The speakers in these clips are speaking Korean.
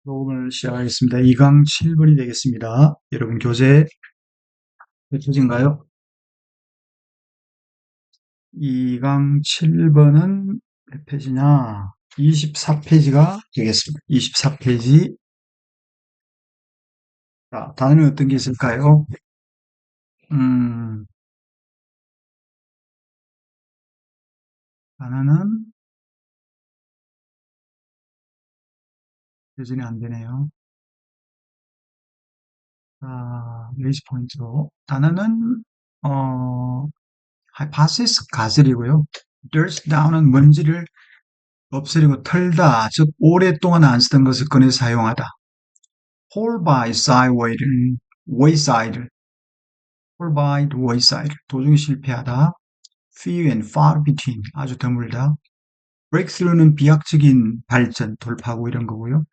녹음을 시작하겠습니다. 2강 7번이 되겠습니다. 여러분 교재 몇 페이지인가요? 2강 7번은 몇 페이지냐? 24페이지가 되겠습니다. 24페이지. 자, 단어는 어떤 게 있을까요? 음, 단어는 교진이 안 되네요. 자, 레이지 포인트로. 단어는, 하이파시스 가슬이고요. dirt down은 먼지를 없애리고 털다, 즉 오랫동안 안 쓰던 것을 꺼내 사용하다. hold by side wayside, hold by the wayside, 도중에 실패하다. few and far between, 아주 드물다. breakthrough는 비약적인 발전, 돌파구 이런 거고요.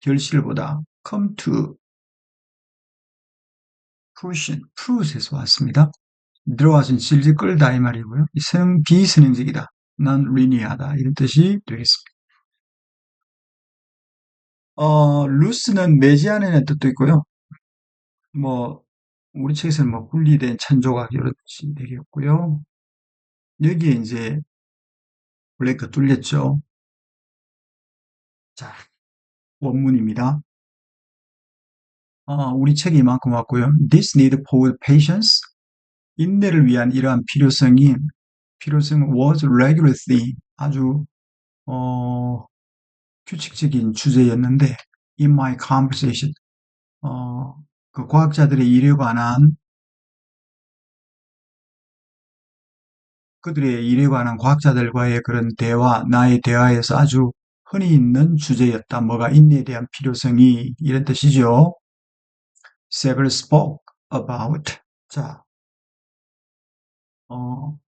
결실을 보다. come to fruition, fruit에서 왔습니다. 들어와서 질질 끌다 이 말이고요. 비선행적이다, non-linear하다 이런 뜻이 되겠습니다. loose는 매지 않는 뜻도 있고요. 뭐 우리 책에서는 뭐 분리된 찬조각 이런 뜻이 되겠고요. 여기에 이제 블레이크 뚫렸죠. 자, 원문입니다. 우리 책이 이만큼 왔고요. This need for patience, 인내를 위한 이러한 필요성 was regularly, 아주 규칙적인 주제였는데 in my conversation, 그 과학자들의 일에 관한 그들의 일에 관한 과학자들과의 그런 대화, 나의 대화에서 아주 흔히 있는 주제였다. 뭐가 인내에 대한 필요성이 이런 뜻이죠. Several spoke about. 자,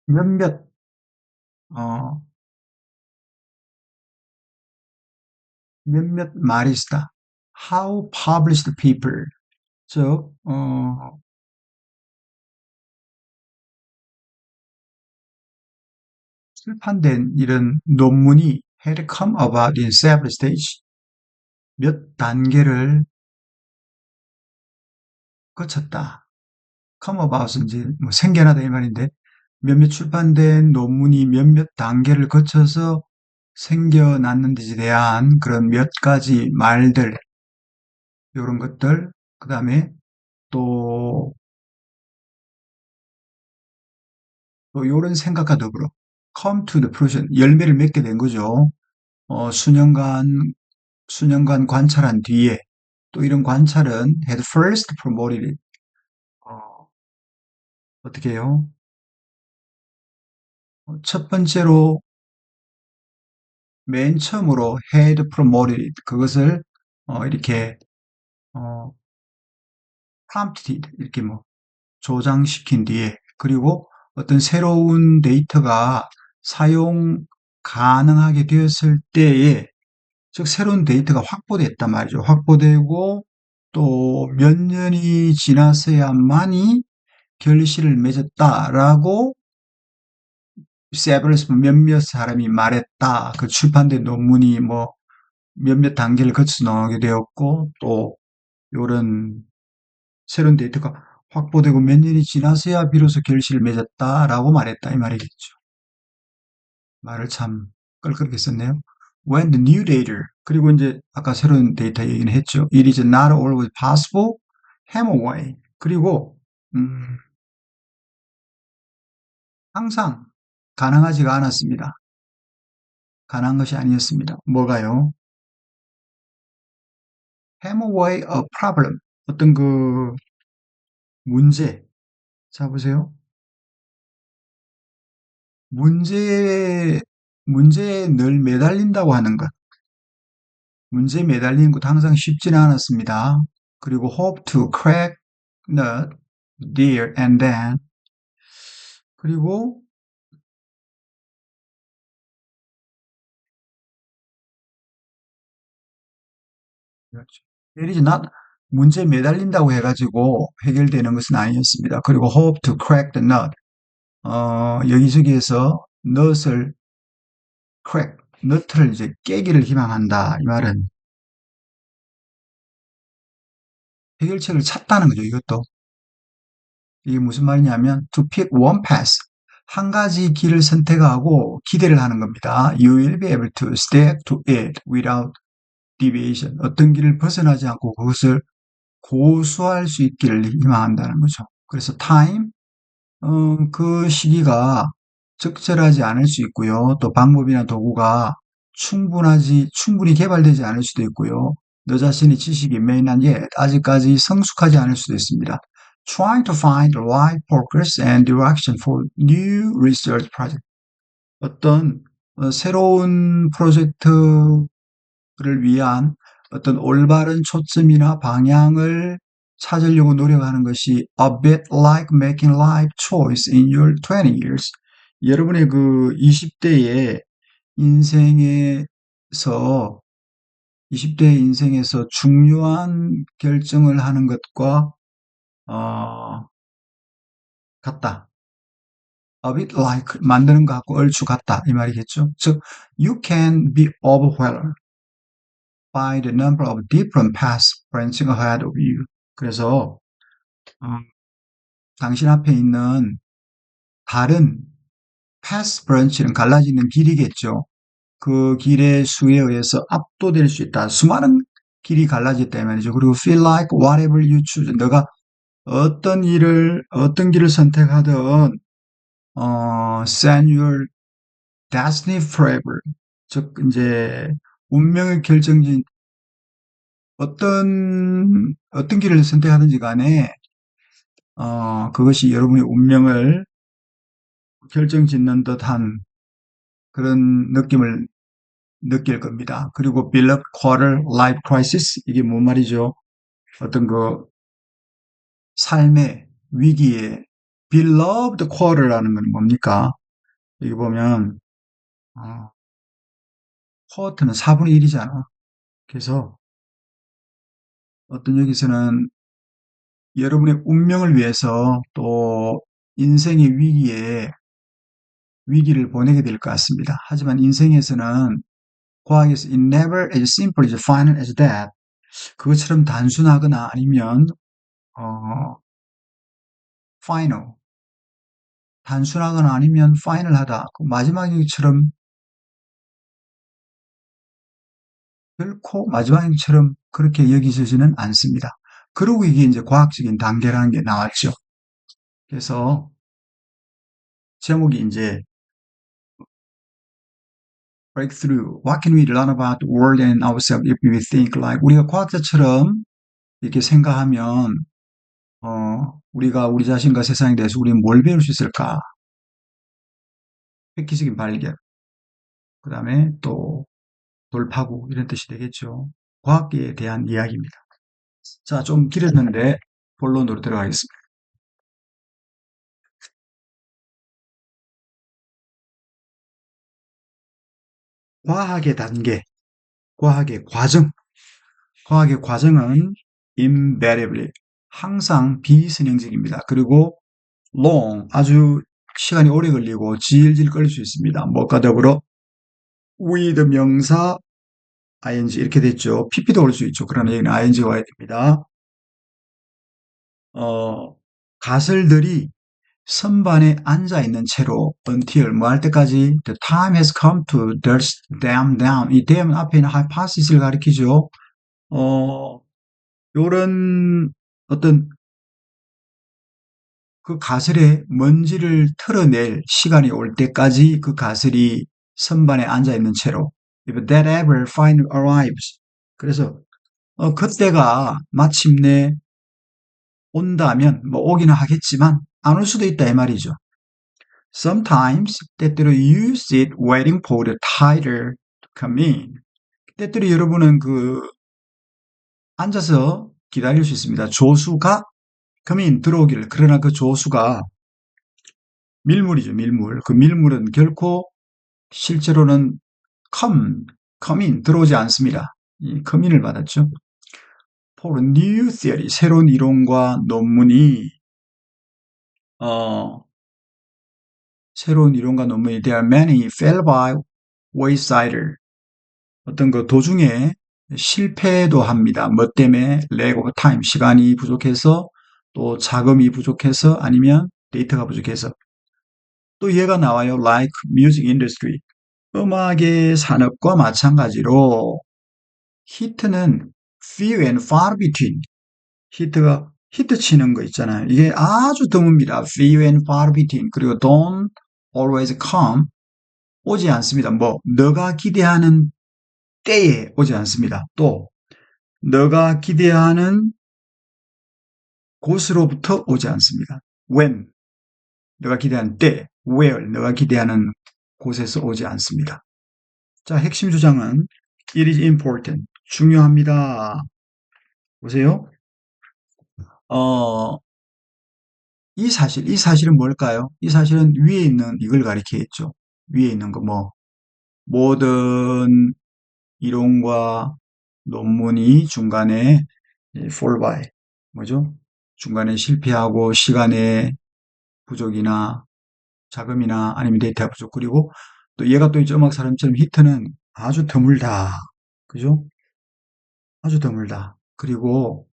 몇몇 어, 몇몇 말이 있다. How published people. 즉, 출판된 이런 논문이 had come about in several stages. 몇 단계를 거쳤다. come about은 이제 뭐 생겨나다 이 말인데 몇몇 출판된 논문이 몇몇 단계를 거쳐서 생겨났는 데에 대한 그런 몇 가지 말들, 이런 것들, 그 다음에 또, 또 이런 생각과 더불어 come to the fruition, 열매를 맺게 된 거죠. 수년간 관찰한 뒤에 또 이런 관찰은 had first promoted it. 어떻게 해요? 첫 번째로 맨 처음으로 had promoted it. 그것을 이렇게 어, prompted 이렇게 뭐 조장시킨 뒤에, 그리고 어떤 새로운 데이터가 사용 가능하게 되었을 때에, 즉 새로운 데이터가 확보됐단 말이죠. 확보되고 또 몇 년이 지났어야만이 결실을 맺었다라고 세브런스 몇몇 사람이 말했다. 그 출판된 논문이 뭐 몇몇 단계를 거쳐 나오게 되었고, 또 이런 새로운 데이터가 확보되고 몇 년이 지나서야 비로소 결실을 맺었다라고 말했다 이 말이겠죠. 말을 참 껄끄럽게 썼네요. When the new data, 그리고 이제 아까 새로운 데이터 얘기는 했죠. It is not always possible, Hemingway. 그리고 항상 가능하지가 않았습니다. 가능한 것이 아니었습니다. 뭐가요? Hemingway a problem, 어떤 그 문제. 자 보세요. 문제에 늘 매달린다고 하는 것. 문제에 매달리는 것도 항상 쉽지는 않았습니다. 그리고 hope to crack nut, there and then. 그리고 there is not, 문제에 매달린다고 해가지고 해결되는 것은 아니었습니다. 그리고 hope to crack the nut. 여기저기에서 nut을 crack, 너트를 이제 깨기를 희망한다. 이 말은 해결책을 찾다는 거죠, 이것도. 이게 무슨 말이냐면 to pick one path. 한 가지 길을 선택하고 기대를 하는 겁니다. You will be able to stick to it without deviation. 어떤 길을 벗어나지 않고 그것을 고수할 수 있기를 희망한다는 거죠. 그래서 time, 그 시기가 적절하지 않을 수 있고요. 또 방법이나 도구가 충분히 개발되지 않을 수도 있고요. 너 자신의 지식이 may not yet, 아직까지 성숙하지 않을 수도 있습니다. Trying to find the right focus and direction for new research project. 어떤 새로운 프로젝트를 위한 어떤 올바른 초점이나 방향을 찾으려고 노력하는 것이 a bit like making life choice in your 20 years. 여러분의 그 20대의 인생에서 20대의 인생에서 중요한 결정을 하는 것과 어, 같다. A bit like 만드는 것하고 얼추 같다 이 말이겠죠. 즉, you can be overwhelmed by the number of different paths branching ahead of you. 그래서 어, 당신 앞에 있는 다른 path branch는 갈라지는 길이겠죠. 그 길의 수에 의해서 압도될 수 있다. 수많은 길이 갈라졌다 이 말이죠. 그리고 feel like whatever you choose. 너가 어떤 길을 선택하든 send your destiny forever. 즉 이제 운명의 결정진 어떤 길을 선택하든지 간에 그것이 여러분의 운명을 결정짓는 듯한 그런 느낌을 느낄 겁니다. 그리고 beloved quarter life crisis 이게 뭔 말이죠? 어떤 그 삶의 위기에 beloved quarter라는 건 뭡니까? 여기 보면 어, quarter는 4분의 1이잖아. 그래서 어떤 여기서는 여러분의 운명을 위해서 또 인생의 위기를 보내게 될 것 같습니다. 하지만 인생에서는 과학에서 it never as simple as final as that. 그것처럼 단순하거나 아니면 어, final 단순하거나 아니면 파이널하다. 그 마지막처럼 결코 마지막처럼 그렇게 여기지는 않습니다. 그리고 이게 이제 과학적인 단계라는 게 나왔죠. 그래서 제목이 이제 breakthrough. What can we learn about the world and ourselves if we think like 우리가 과학자처럼 이렇게 생각하면 우리가 우리 자신과 세상에 대해서 우리는 뭘 배울 수 있을까? 획기적인 발견. 그 다음에 또 돌파구 이런 뜻이 되겠죠. 과학계에 대한 이야기입니다. 자, 좀 길었는데 본론으로 들어가겠습니다. 과학의 단계, 과학의 과정. 과학의 과정은 invariably 항상 비선행적입니다. 그리고 long 아주 시간이 오래 걸리고 질질 끌릴 수 있습니다. 뭐가 더불어 with 명사 ing 이렇게 됐죠. pp도 올 수 있죠. 그러나 여기는 ing가 와야 됩니다. 가설들이 선반에 앉아 있는 채로 until 뭐 할 때까지 the time has come to dust them down. 이 them 앞에 있는 hypothesis를 가리키죠. 어, 요런 어떤 그 가설의 먼지를 털어낼 시간이 올 때까지 그 가설이 선반에 앉아 있는 채로 if that ever finally arrives. 그래서 그때가 마침내 온다면 뭐 오기는 하겠지만 안 올 수도 있다 이 말이죠. Sometimes 때때로 you sit waiting for the title to come in. 때때로 여러분은 그 앉아서 기다릴 수 있습니다. 조수가 come in 들어오기를. 그러나 그 조수가 밀물이죠, 밀물. 그 밀물은 결코 실제로는 come in 들어오지 않습니다. 이 come in을 받았죠. For a new theory 새로운 이론과 논문이 새로운 이론과 논문이 there are many fell by wayside 어떤 그 도중에 실패도 합니다. 뭐 때문에? lack of time, 시간이 부족해서, 또 자금이 부족해서, 아니면 데이터가 부족해서. 또 얘가 나와요. like music industry. 음악의 산업과 마찬가지로 히트는 few and far between. 히트가 히트 치는 거 있잖아요. 이게 아주 드뭅니다. few and far between. 그리고 don't always come. 오지 않습니다. 뭐 너가 기대하는 때에 오지 않습니다. 또 너가 기대하는 곳으로부터 오지 않습니다. when 너가 기대하는 때, where 너가 기대하는 곳에서 오지 않습니다. 자, 핵심 주장은 it is important. 중요합니다. 보세요. 어, 이 사실은 뭘까요? 이 사실은 위에 있는 이걸 가리키겠죠. 위에 있는 거 뭐, 모든 이론과 논문이 중간에 fall by, 뭐죠? 중간에 실패하고 시간의 부족이나 자금이나 아니면 데이터 부족. 그리고 또 얘가 또 이제 음악 사람처럼 히트는 아주 드물다. 그죠? 아주 드물다. 그리고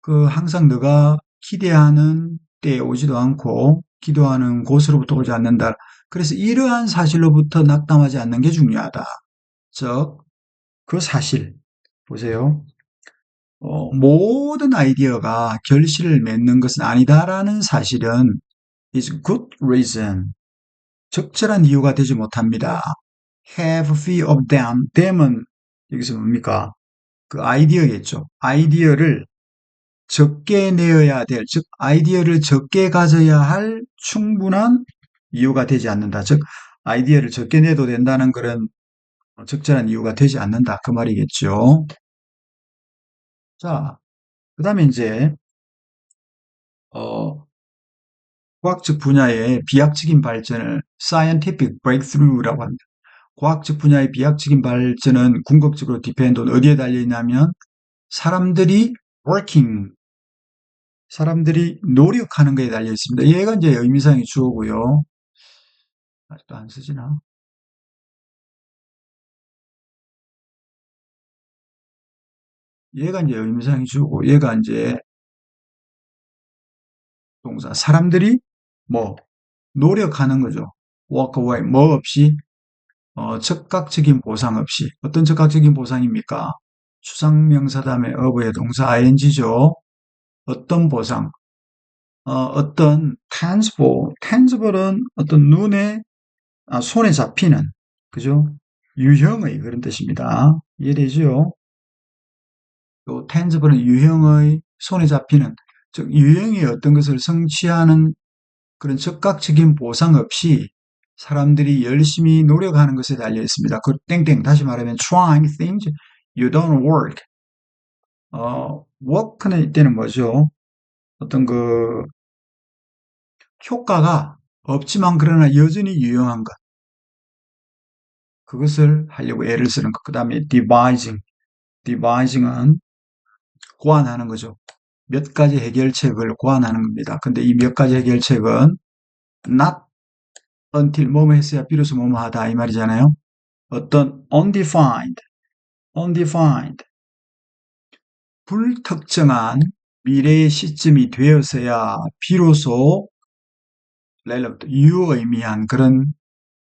그 항상 너가 기대하는 때에 오지도 않고 기도하는 곳으로부터 오지 않는다. 그래서 이러한 사실로부터 낙담하지 않는 게 중요하다. 즉, 그 사실. 보세요. 모든 아이디어가 결실을 맺는 것은 아니다라는 사실은 is good reason. 적절한 이유가 되지 못합니다. have few of them. them은 여기서 뭡니까? 그 아이디어겠죠. 아이디어를 적게 내어야 될, 즉 아이디어를 적게 가져야 할 충분한 이유가 되지 않는다. 즉 아이디어를 적게 내도 된다는 그런 적절한 이유가 되지 않는다. 그 말이겠죠. 자, 그 다음에 이제 어, 과학적 분야의 비약적인 발전을 scientific breakthrough라고 합니다. 과학적 분야의 비약적인 발전은 궁극적으로 depend on 어디에 달려 있냐면 사람들이 working, 사람들이 노력하는 것에 달려 있습니다. 얘가 이제 의미상의 주어고요. 아직도 안 쓰지나? 얘가 이제 의미상의 주어고, 얘가 이제 동사. 사람들이 뭐 노력하는 거죠. walk away, 뭐 없이, 즉각적인 보상 없이. 어떤 즉각적인 보상입니까? 추상명사 다음에 어부의 동사 ing죠. 어떤 보상, 어떤 tangible은 어떤 눈에, 손에 잡히는, 그죠? 유형의 그런 뜻입니다. 이해되죠? 또 tangible은 유형의, 손에 잡히는, 즉 유형이 어떤 것을 성취하는 그런 즉각적인 보상 없이 사람들이 열심히 노력하는 것에 달려 있습니다. 그 땡땡 다시 말하면 trying things you don't work. work는 이때는 뭐죠? 어떤 그 효과가 없지만 그러나 여전히 유용한 것. 그것을 하려고 애를 쓰는 것. 그 다음에 devising. devising은 고안하는 거죠. 몇 가지 해결책을 고안하는 겁니다. 근데 이 몇 가지 해결책은 not until 뭐뭐 했어야 비로소 뭐뭐 하다 이 말이잖아요. 어떤 undefined, 불특정한 미래의 시점이 되어서야 비로소 유의미한 그런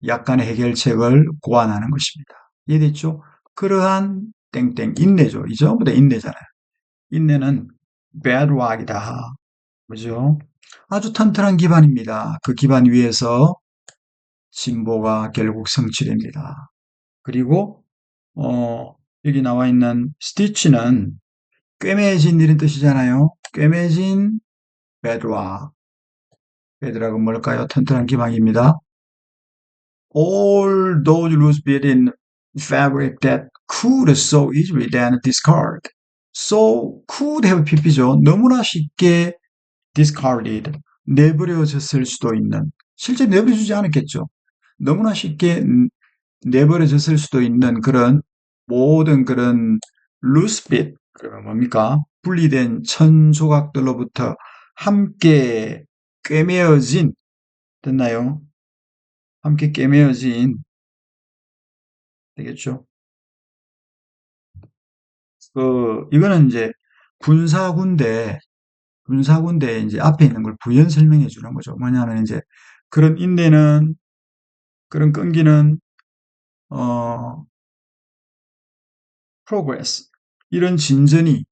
약간의 해결책을 고안하는 것입니다. 이해됐죠? 그러한 땡땡 인내죠. 이 전부 다 인내잖아요. 인내는 bedrock이다. 그죠? 아주 튼튼한 기반입니다. 그 기반 위에서 진보가 결국 성취됩니다. 그리고 여기 나와 있는 stitch는 꿰매진 이런 뜻이잖아요. 꿰매진 bedrock. bedrock은 뭘까요? 튼튼한 기반입니다. All those loose bits in fabric that could so easily then discard. So could have pp죠. 너무나 쉽게 discarded. 내버려졌을 수도 있는. 실제 내버려주지 않았겠죠. 너무나 쉽게 내버려졌을 수도 있는 그런 모든 그런 loose bit. 그러면 뭡니까? 분리된 천 조각들로부터 함께 꿰매어진, 됐나요? 함께 꿰매어진, 되겠죠? 이거는 이제 군사군대, 군사군대 이제 앞에 있는 걸 부연 설명해 주는 거죠. 뭐냐면 이제 그런 인내는, 그런 끈기는, 어, progress. 이런 진전이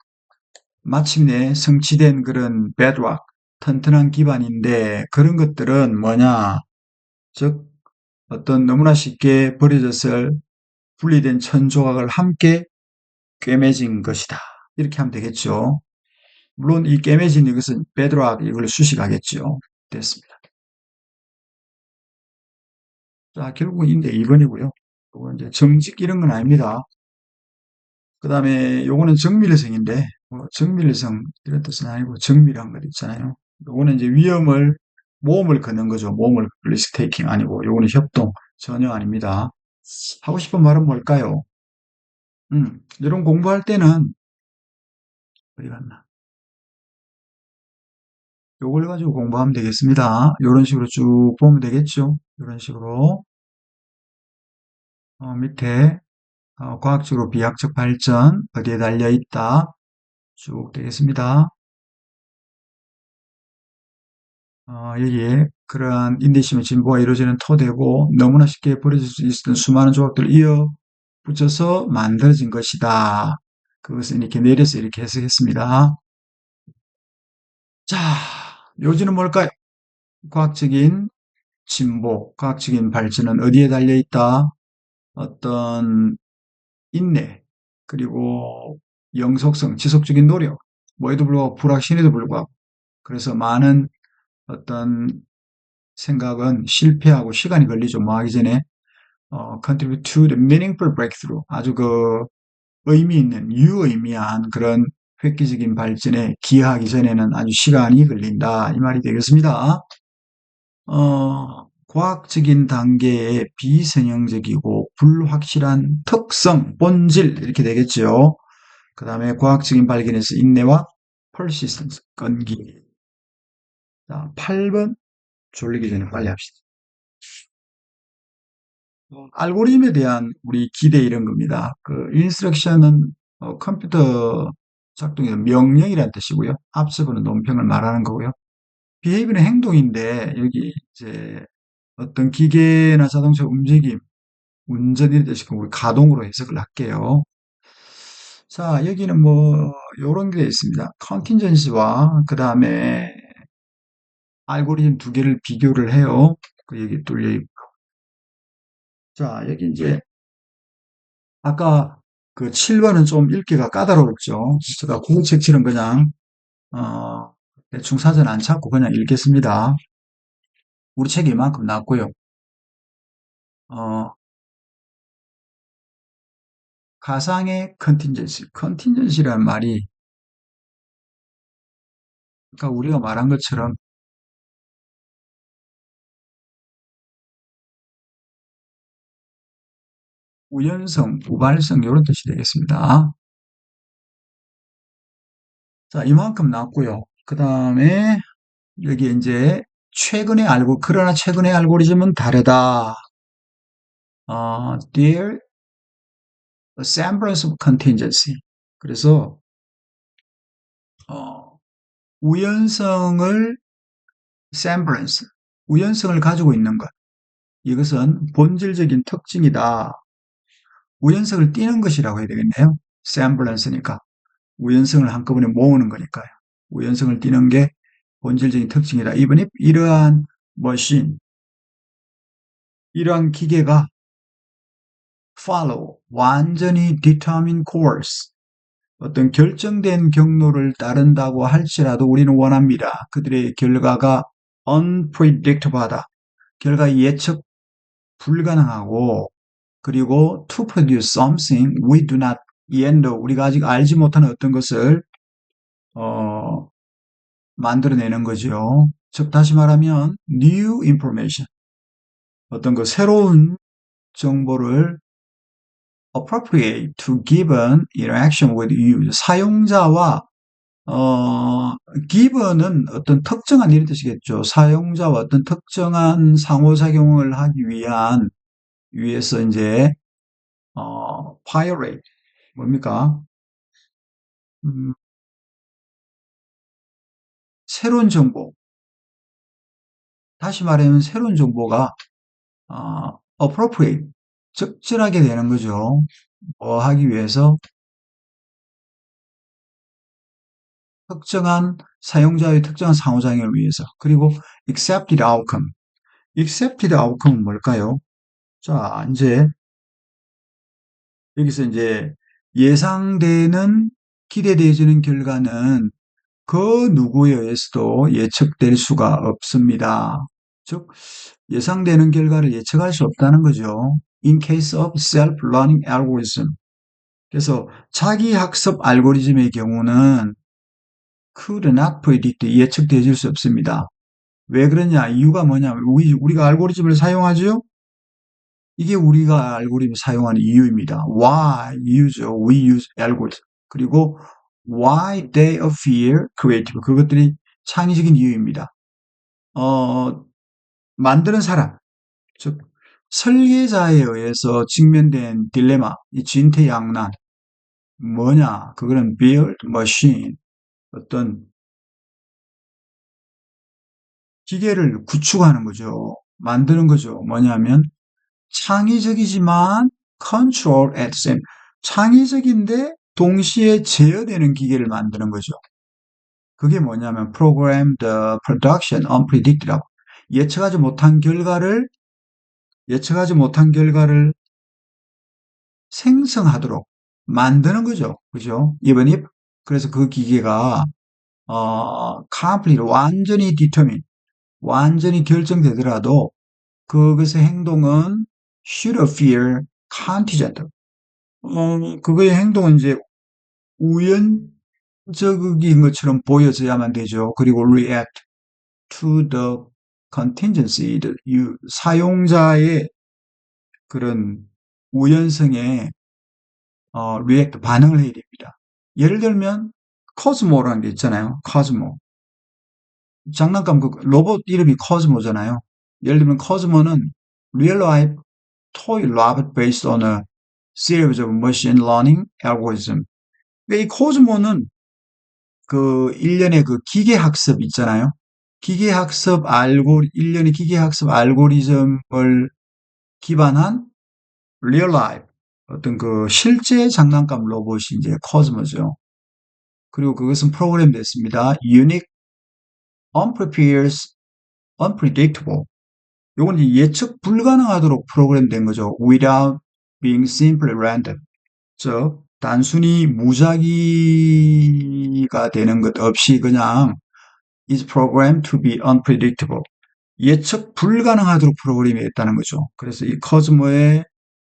마침내 성취된 그런 bedrock, 튼튼한 기반인데 그런 것들은 뭐냐? 즉, 어떤 너무나 쉽게 버려졌을 분리된 천조각을 함께 꿰매진 것이다. 이렇게 하면 되겠죠. 물론 이 꿰매진 이것은 bedrock 이걸 수식하겠죠. 됐습니다. 자, 결국은 인데 2번이고요. 이건 이제 정직 이런 건 아닙니다. 그 다음에 요거는 정밀성인데, 뭐 정밀성 이런 뜻은 아니고 정밀한 것 있잖아요. 요거는 이제 위험을, 모험을 거는 거죠. 모험을 리스크 테이킹 아니고, 요거는 협동 전혀 아닙니다. 하고 싶은 말은 뭘까요? 이런 공부할 때는 어디 갔나? 요걸 가지고 공부하면 되겠습니다. 요런 식으로 쭉 보면 되겠죠. 요런 식으로 밑에 과학적으로 비약적 발전 어디에 달려 있다 쭉 되겠습니다. 여기에 그러한 인내심의 진보가 이루어지는 토대고 너무나 쉽게 버려질 수 있었던 수많은 조각들을 이어 붙여서 만들어진 것이다. 그것은 이렇게 내려서 이렇게 해석했습니다. 자, 요지는 뭘까요? 과학적인 진보, 과학적인 발전은 어디에 달려 있다? 어떤 인내, 그리고 영속성, 지속적인 노력, 뭐에도 불구하고 불확신에도 불구하고 그래서 많은 어떤 생각은 실패하고 시간이 걸리죠. 뭐 하기 전에 contribute to the meaningful breakthrough. 아주 그 의미 있는, 유의미한 그런 획기적인 발전에 기여하기 전에는 아주 시간이 걸린다. 이 말이 되겠습니다. 과학적인 단계의 비선형적이고 불확실한 특성, 본질 이렇게 되겠죠. 그 다음에 과학적인 발견에서 인내와 persistence, 끈기. 자, 8번 졸리기 전에 빨리 합시다. 알고리즘에 대한 우리 기대 이런 겁니다. 그 인스트럭션은 컴퓨터 작동에서 명령이라는 뜻이고요. 앞서보는 논평을 말하는 거고요. 비헤이브는 행동인데 여기 이제 어떤 기계나 자동차 움직임, 운전 이런 뜻이고 우리 가동으로 해석을 할게요. 자, 여기는 뭐 요런 게 있습니다. 컨틴전시와 그 다음에 알고리즘 두 개를 비교를 해요. 그 여기 뚫려 있고. 자, 여기 이제 아까 그 7번은 좀 읽기가 까다롭죠. 제가 공책칠은 그냥 어, 대충 사전 안 찾고 그냥 읽겠습니다. 우리 책이 이만큼 났고요. 어, 가상의 컨틴전시라는 말이 아까 우리가 말한 것처럼 우연성, 우발성 이런 뜻이 되겠습니다. 자, 이만큼 났고요. 그 다음에 여기 이제 그러나 최근의 알고리즘은 다르다. There a semblance of contingency. 그래서 어, 우연성을 semblance, 우연성을 가지고 있는 것. 이것은 본질적인 특징이다. 우연성을 띠는 것이라고 해야 되겠네요. semblance니까 우연성을 한꺼번에 모으는 거니까요. 우연성을 띠는 게 본질적인 특징이다. 이번에 이러한 머신, 이러한 기계가 follow, 완전히 determine course, 어떤 결정된 경로를 따른다고 할지라도 우리는 원합니다. 그들의 결과가 unpredictable하다. 결과 예측 불가능하고 그리고 to produce something we do not yet know. 우리가 아직 알지 못하는 어떤 것을 어, 만들어내는 거죠. 즉 다시 말하면 new information, 어떤 그 새로운 정보를 appropriate to given interaction with you. 사용자와 given은 어떤 특정한 이런 뜻이겠죠. 사용자와 어떤 특정한 상호작용을 하기 위해서 이제 pirate 뭡니까? 음, 새로운 정보, 다시 말하면 새로운 정보가 appropriate, 적절하게 되는 거죠. 뭐 하기 위해서 특정한 사용자의 특정한 상호작용을 위해서. 그리고 accepted outcome. accepted outcome은 뭘까요? 자, 이제 여기서 이제 예상되는 기대되어지는 결과는 그 누구에 의해서도 예측될 수가 없습니다. 즉, 예상되는 결과를 예측할 수 없다는 거죠. In case of self-learning algorithm. 그래서 자기 학습 알고리즘의 경우는 could not predict, 예측되어질 수 없습니다. 왜 그러냐? 이유가 뭐냐면 우리가 알고리즘을 사용하죠? 이게 우리가 알고리즘 사용하는 이유입니다. Why 이유죠. We use algorithm. 그리고 why they appear creative. 그것들이 창의적인 이유입니다. 어, 만드는 사람, 즉 설계자에 의해서 직면된 딜레마, 이 진퇴양난 뭐냐? 그거는 build machine, 어떤 기계를 구축하는 거죠. 만드는 거죠. 뭐냐면 창의적이지만 control at the same, 창의적인데 동시에 제어되는 기계를 만드는 거죠. 그게 뭐냐면 program the production unpredictable. 예측하지 못한 결과를 예측하지 못한 결과를 생성하도록 만드는 거죠. 그죠? even if, 그래서 그 기계가 complete, 완전히 determine, 완전히 결정되더라도 그것의 행동은 should appear contingent. 그거의 행동은 이제 우연적인 것처럼 보여져야만 되죠. 그리고 react to the contingency, 사용자의 그런 우연성에 react, 반응을 해야 됩니다. 예를 들면 코스모라는 게 있잖아요. 코스모. 장난감 그 로봇 이름이 코스모잖아요. 예를 들면 코스모는 real life toy robot based on a series of machine learning algorithm. 그러니까 이 코스모는 그 일련의 그 기계학습 있잖아요. 일련의 기계학습 알고리즘을 기반한 real life, 어떤 그 실제 장난감 로봇이 이제 코스모죠. 그리고 그것은 프로그램 됐습니다. unique, unprepared, unpredictable. 요건 이제 예측 불가능하도록 프로그램된 거죠. without being simply random. 즉, 단순히 무작위가 되는 것 없이 그냥 is programmed to be unpredictable. 예측 불가능하도록 프로그램이 됐다는 거죠. 그래서 이 커즈모의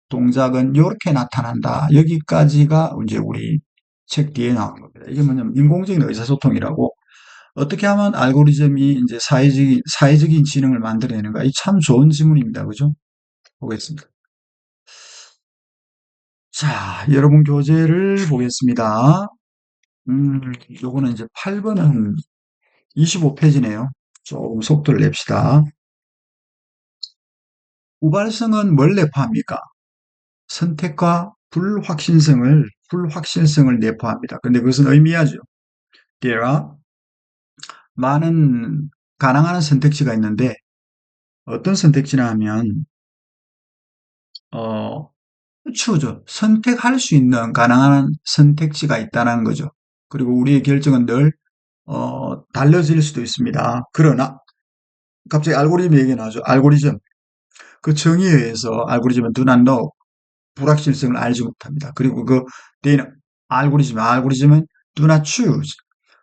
동작은 이렇게 나타난다. 여기까지가 이제 우리 책 뒤에 나오는 겁니다. 이게 뭐냐면 인공적인 의사소통이라고, 어떻게 하면 알고리즘이 이제 사회적인 지능을 만들어내는가? 이 참 좋은 질문입니다. 그죠? 보겠습니다. 자, 여러분 교재를 보겠습니다. 요거는 이제 8번은 25페이지네요. 조금 속도를 냅시다. 우발성은 뭘 내포합니까? 선택과 불확실성을 내포합니다. 근데 그것은 의미하죠. There are 많은 가능한 선택지가 있는데, 어떤 선택지나 하면, 어, 추죠. 선택할 수 있는 가능한 선택지가 있다는 거죠. 그리고 우리의 결정은 늘, 달라질 수도 있습니다. 그러나, 갑자기 알고리즘 얘기 나오죠. 알고리즘. 그 정의에 의해서 알고리즘은 do not know, 불확실성을 알지 못합니다. 그리고 그 알고리즘은 do not choose,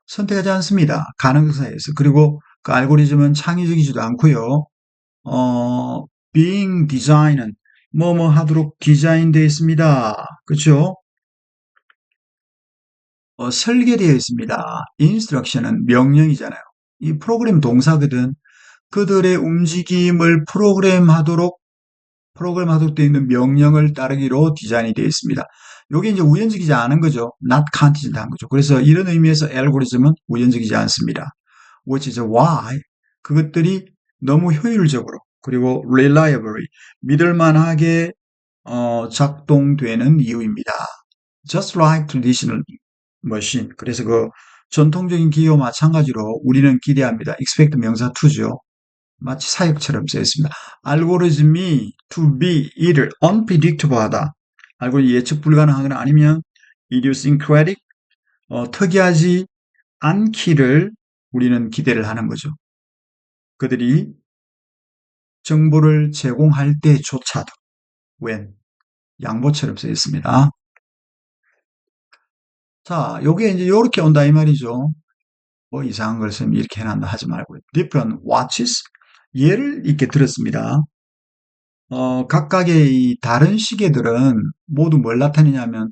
선택하지 않습니다. 가능성에 의해서. 그리고 그 알고리즘은 창의적이지도 않고요. being design은 뭐뭐 하도록 디자인되어 있습니다. 그렇죠? 설계되어 있습니다. instruction은 명령이잖아요. 이 프로그램 동사거든. 그들의 움직임을 프로그램하도록 되어 있는 명령을 따르기로 디자인이 되어 있습니다. 이게 이제 우연적이지 않은 거죠. not contingent한 거죠. 그래서 이런 의미에서 알고리즘은 우연적이지 않습니다. which is why, 그것들이 너무 효율적으로, 그리고 reliably, 믿을만하게 작동되는 이유입니다. just like traditional, machine. 그래서 그 전통적인 기계와 마찬가지로 우리는 기대합니다. expect 명사 to죠. 마치 사역처럼 쓰여 있습니다. 알고리즘이 to be 이를 unpredictable 하다. 알고리즘 예측 불가능하거나 아니면 idiosyncratic, 특이하지 않기를 우리는 기대를 하는 거죠. 그들이 정보를 제공할 때조차도 when 양보처럼 쓰여 있습니다. 자, 요게 이제 요렇게 온다 이 말이죠. 뭐 이상한 걸 쓰면 이렇게 해놨나 하지 말고 different watches 예를 이렇게 들었습니다. 각각의 이 다른 시계들은 모두 뭘 나타내냐면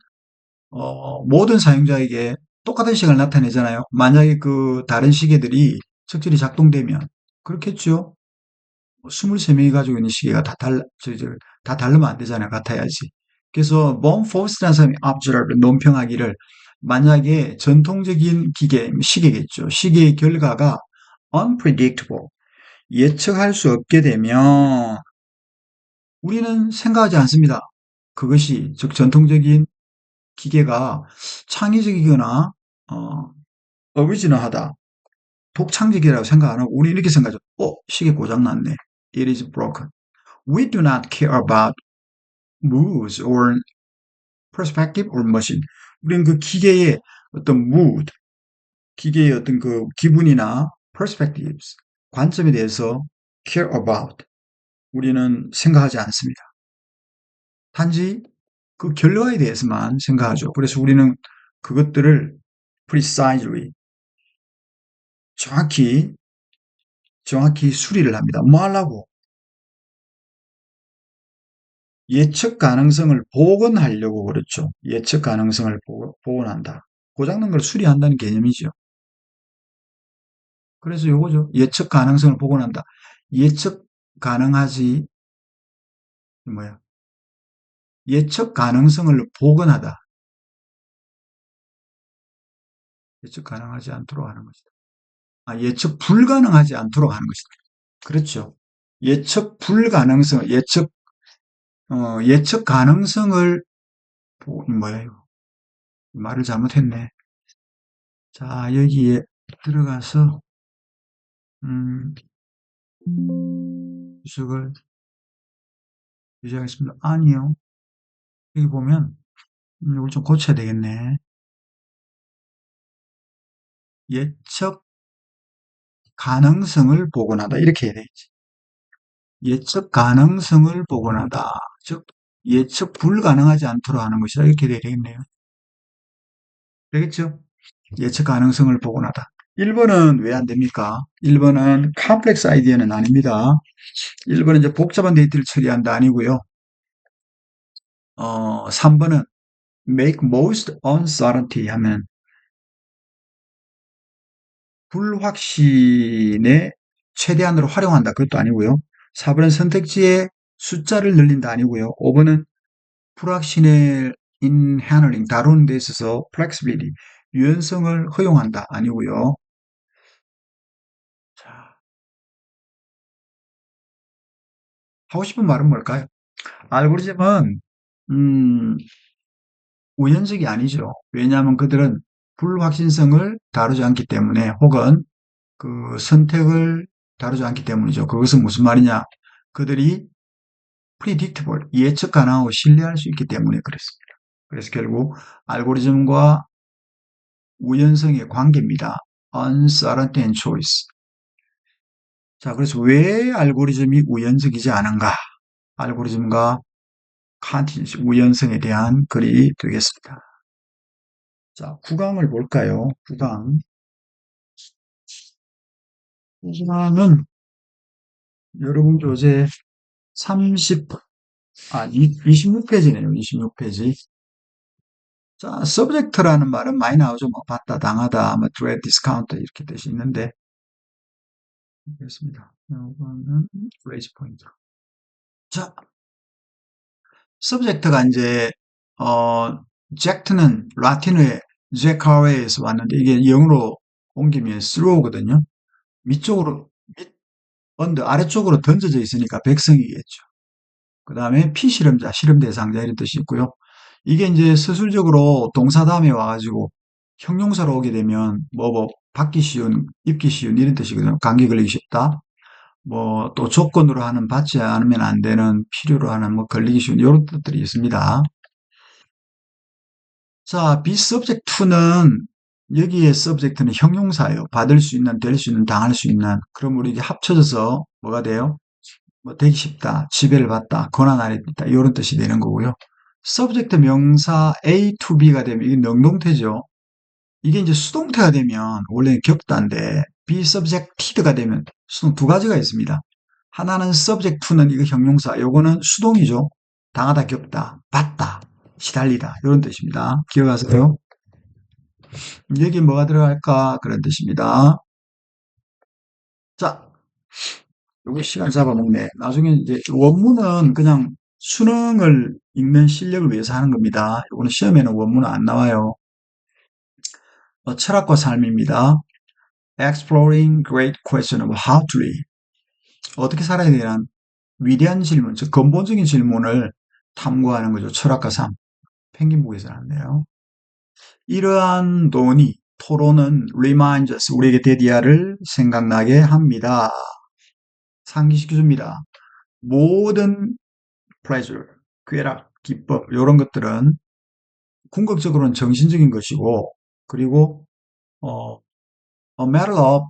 모든 사용자에게 똑같은 시간을 나타내잖아요. 만약에 그 다른 시계들이 적절히 작동되면 그렇겠죠. 23명이 가지고 있는 시계가 다 다르면 안 되잖아요. 같아야지. 그래서 본 포스트라는 사람이 observe, 논평하기를 만약에 전통적인 기계, 시계겠죠. 시계의 결과가 unpredictable, 예측할 수 없게 되면 우리는 생각하지 않습니다. 그것이 즉 전통적인 기계가 창의적이거나 어, 어리지널하다, 독창적이라고 생각 안 하고 우리 이렇게 생각하죠. 시계 고장났네. It is broken. We do not care about moods or perspective or machine. 우리는 그 기계의 어떤 mood, 기계의 어떤 그 기분이나 perspectives, 관점에 대해서 care about. 우리는 생각하지 않습니다. 단지 그 결과에 대해서만 생각하죠. 그래서 우리는 그것들을 precisely, 정확히, 정확히 수리를 합니다. 뭐 하려고? 예측 가능성을 복원하려고 그렇죠. 예측 가능성을 복원한다. 고장난 걸 수리한다는 개념이죠. 그래서 요거죠. 예측 가능성을 복원한다. 예측 가능하지, 뭐야? 예측 가능성을 복원하다. 예측 가능하지 않도록 하는 것이다. 예측 불가능하지 않도록 하는 것이다. 그렇죠. 예측 불가능성, 예측 가능성을, 뭐야, 이거. 말을 잘못했네. 자, 여기에 들어가서, 음, 주석을 유지하겠습니다. 아니요. 여기 보면, 이걸 좀 고쳐야 되겠네. 예측 가능성을 복원하다. 이렇게 해야 되겠지. 예측 가능성을 복원하다. 즉, 예측 불가능하지 않도록 하는 것이다. 이렇게 돼야 되겠네요. 되겠죠? 예측 가능성을 복원하다. 1번은 왜 안 됩니까? 1번은 컴플렉스 아이디어는 아닙니다. 1번은 이제 복잡한 데이터를 처리한다 아니고요. 3번은 make most uncertainty 하면 불확신에 최대한으로 활용한다. 그것도 아니고요. 4번은 선택지의 숫자를 늘린다 아니고요. 5번은 불확신을 in handling, 다루는 데 있어서 flexibility, 유연성을 허용한다 아니고요. 자, 하고 싶은 말은 뭘까요? 알고리즘은 음, 우연적이 아니죠. 왜냐하면 그들은 불확신성을 다루지 않기 때문에 혹은 그 선택을 다루지 않기 때문이죠. 그것은 무슨 말이냐? 그들이 predictable, 예측 가능하고 신뢰할 수 있기 때문에 그렇습니다. 그래서 결국 알고리즘과 우연성의 관계입니다. uncertainty and choice. 자, 그래서 왜 알고리즘이 우연적이지 않은가? 알고리즘과 컨티뉴스, 우연성에 대한 글이 되겠습니다. 자, 9강을 볼까요? 9강. 9강은 여러분 교재 26페이지네요. 26페이지. 자, subject라는 말은 많이 나오죠. 뭐, 받다, 당하다, 뭐, dread, discount 이렇게 뜻이 있는데, 그렇습니다. 이거는 phrase 포인트. 자, subject가 이제, 잭트는 라틴어의 제카웨에서 왔는데, 이게 영어로 옮기면 throw거든요. 밑쪽으로, 아래쪽으로 던져져 있으니까 백성이겠죠. 그 다음에 피실험자, 실험 대상자 이런 뜻이 있고요. 이게 이제 서술적으로 동사 다음에 와가지고 형용사로 오게 되면 받기 쉬운, 입기 쉬운 이런 뜻이거든요. 감기 걸리기 쉽다. 또 조건으로 하는 받지 않으면 안 되는 필요로 하는 걸리기 쉬운 이런 뜻들이 있습니다. 자, be subject to는 여기에 subject는 형용사예요. 받을 수 있는, 될 수 있는, 당할 수 있는. 그럼 우리 이게 합쳐져서 뭐가 돼요? 되기 쉽다, 지배를 받다, 권한 아래 있다 이런 뜻이 되는 거고요. subject 명사 A to B가 되면 이게 능동태죠. 이게 이제 수동태가 되면 원래는 격다인데 be subjected가 되면 수동 두 가지가 있습니다. 하나는 subject to는 이거 형용사, 요거는 수동이죠. 당하다, 격다, 받다, 시달리다 이런 뜻입니다. 기억하세요? 여기 뭐가 들어갈까 그런 뜻입니다. 자, 요게 시간 잡아먹네. 나중에 이제 원문은 그냥 수능을 읽는 실력을 위해서 하는 겁니다. 요거는 시험에는 원문은 안 나와요. 철학과 삶입니다. Exploring great question of how to live. 어떻게 살아야 되는 위대한 질문, 즉 근본적인 질문을 탐구하는 거죠. 철학과 삶. 펭귄북에서 나왔네요. 이러한 논의, 토론은 reminds us, 우리에게 데디아를 생각나게 합니다. 상기시켜줍니다. 모든 pleasure, 쾌락, 기쁨 이런 것들은 궁극적으로는 정신적인 것이고, 그리고 a matter of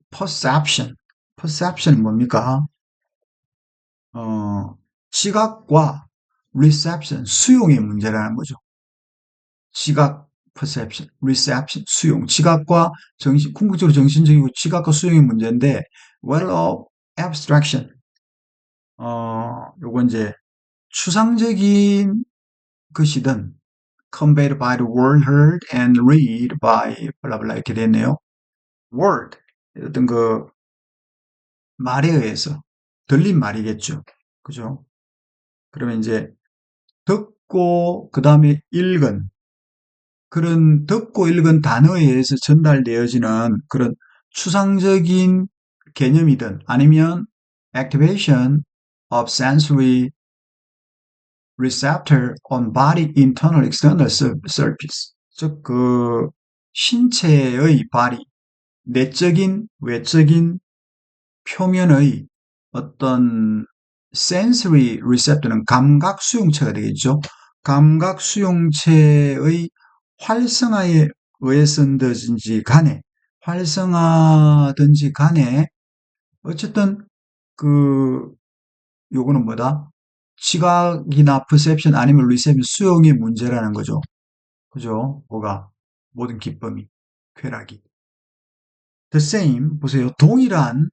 perception. perception은 뭡니까? 지각과 reception, 수용의 문제라는 거죠. 지각, perception, reception, 수용. 지각과 궁극적으로 정신적이고 지각과 수용의 문제인데, well of abstraction. 요건 이제 추상적인 것이든, conveyed by the word heard and read by, 블라블라 이렇게 됐네요. word. 어떤 말에 의해서. 들린 말이겠죠. 그죠? 그러면 이제 듣고, 그 다음에 읽은, 그런 듣고 읽은 단어에 의해서 전달되어지는 그런 추상적인 개념이든 아니면 activation of sensory receptor on body internal external surface. 즉, 신체의 발이 내적인, 외적인 표면의 어떤 sensory receptor는 감각 수용체가 되겠죠. 감각 수용체의 활성화에 의해서든지 간에, 활성화든지 간에, 어쨌든, 요거는 뭐다? 시각이나 perception 아니면 reception 수용의 문제라는 거죠. 그죠? 모든 기쁨이, 쾌락이. The same, 보세요. 동일한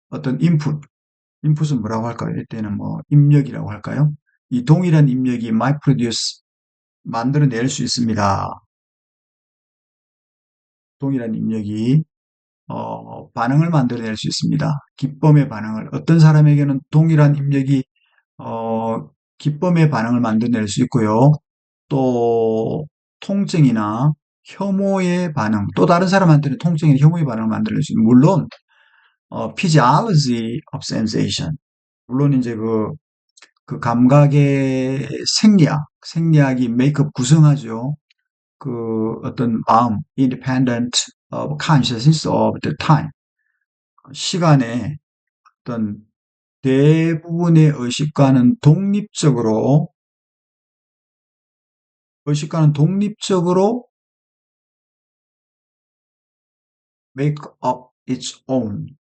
어떤 input은 뭐라고 할까요? 이때는 입력이라고 할까요? 이 동일한 입력이 might produce, 만들어낼 수 있습니다. 동일한 입력이 반응을 만들어낼 수 있습니다. 기쁨의 반응을. 어떤 사람에게는 동일한 입력이 기쁨의 반응을 만들어낼 수 있고요. 또 통증이나 혐오의 반응, 또 다른 사람한테는 통증이나 혐오의 반응을 만들어낼 수 있는. 물론 physiology of sensation. 물론 이제 그 감각의 생리학이 메이크업 구성하죠. 어떤 마음, independent of consciousness of the time. 시간의 어떤 대부분의 의식과는 독립적으로 make up its own.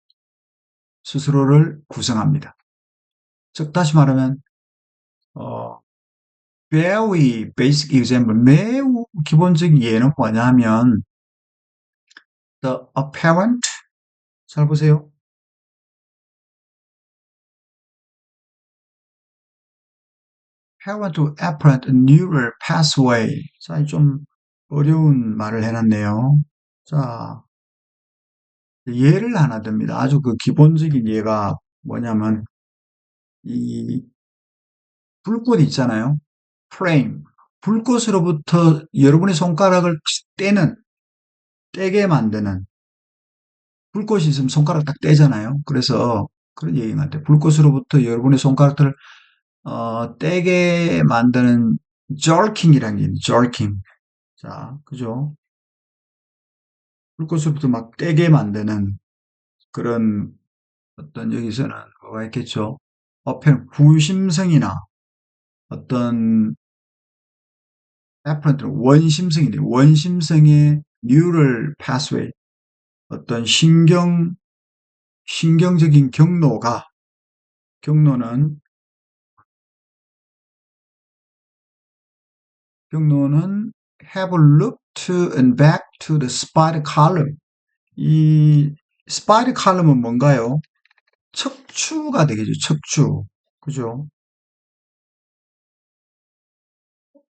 스스로를 구성합니다. 즉, 다시 말하면, very basic example, 매우 기본적인 예는 뭐냐 하면, the apparent, 잘 보세요. apparent neural pathway. 자, 좀 어려운 말을 해놨네요. 자, 예를 하나 듭니다. 아주 기본적인 예가 뭐냐면, 이 불꽃 있잖아요. 프레임. 불꽃으로부터 여러분의 손가락을 떼게 만드는, 불꽃이 있으면 손가락 딱 떼잖아요. 그래서 그런 얘기 같아요. 불꽃으로부터 여러분의 손가락들을 떼게 만드는 jerking이라는 게 있는 jerking. 자, 그죠? 불꽃으로부터 막 떼게 만드는 그런 어떤 여기서는 뭐가 있겠죠? 후심성이나 어떤 애플한테는 원심성인데 원심성의 neural pathway 어떤 신경적인 경로는 경로는 have looped and back to the spider column. 이 spider column은 뭔가요? 척추가 되겠죠. 척추. 그죠?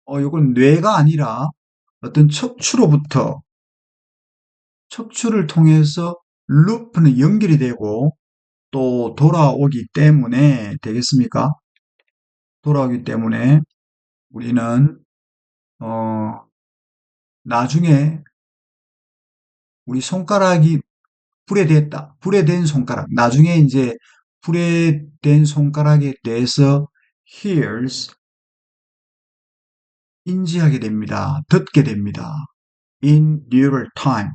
요건 뇌가 아니라 어떤 척추를 통해서 루프는 연결이 되고 또 돌아오기 때문에 되겠습니까? 돌아오기 때문에 우리는 어 나중에 우리 손가락이 불에 된 손가락 나중에 이제 불에 된 손가락에 대해서 hears 인지하게 됩니다. 듣게 됩니다. in neural time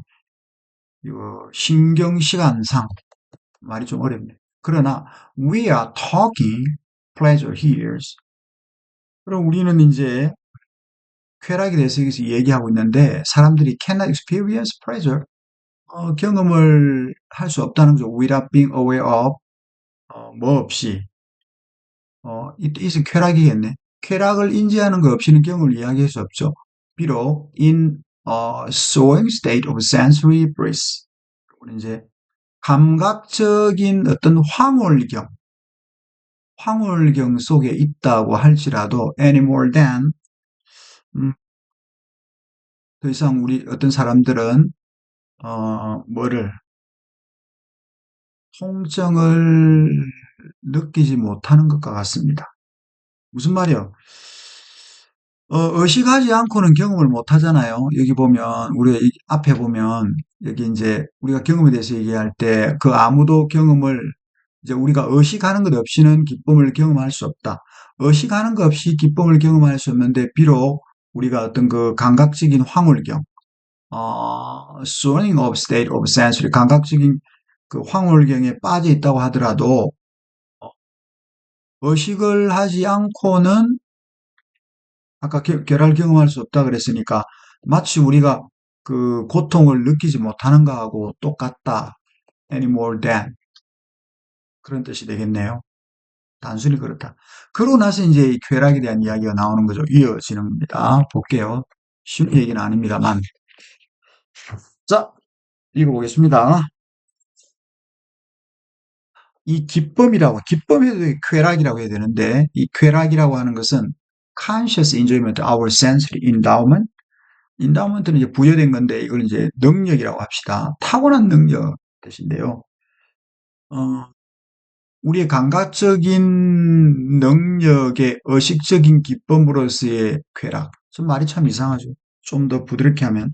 이거 신경시간상 말이 좀 어렵네요. 그러나 we are talking pleasure hears 그럼 우리는 이제 쾌락에 대해서 여기서 얘기하고 있는데 사람들이 cannot experience pleasure 경험을 할 수 없다는 거죠. without being aware of 뭐 없이 이것은 쾌락이겠네. 쾌락을 인지하는 것 없이는 경험을 이야기할 수 없죠. 비록 in a soaring state of sensory bliss 이제 감각적인 어떤 황홀경 속에 있다고 할지라도 any more than 음, 더 이상 우리 어떤 사람들은 뭐를 통증을 느끼지 못하는 것과 같습니다. 무슨 말이요? 의식하지 않고는 경험을 못 하잖아요. 여기 보면, 우리 앞에 보면, 여기 이제 우리가 경험에 대해서 얘기할 때 그 아무도 경험을 이제 우리가 의식하는 것 없이는 기쁨을 경험할 수 없다. 의식하는 것 없이 기쁨을 경험할 수 없는데 비록 우리가 어떤 그 감각적인 황홀경, swelling of state of sensory, 감각적인 그 황홀경에 빠져 있다고 하더라도 어, 의식을 하지 않고는 아까 결할 경험할 수 없다 그랬으니까 마치 우리가 그 고통을 느끼지 못하는 거하고 똑같다. any more than 그런 뜻이 되겠네요. 단순히 그렇다. 그러고 나서 이제 이 쾌락에 대한 이야기가 나오는 거죠. 이어지는 겁니다. 볼게요. 쉬운 얘기는 아닙니다만. 자, 읽어보겠습니다. 이 기쁨에도 쾌락이라고 해야 되는데, 이 쾌락이라고 하는 것은 conscious enjoyment, our sensory endowment. endowment는 이제 부여된 건데, 이걸 이제 능력이라고 합시다. 타고난 능력 뜻인데요. 어, 우리의 감각적인 능력의 의식적인 기쁨으로서의 쾌락. 좀 말이 참 이상하죠. 좀 더 부드럽게 하면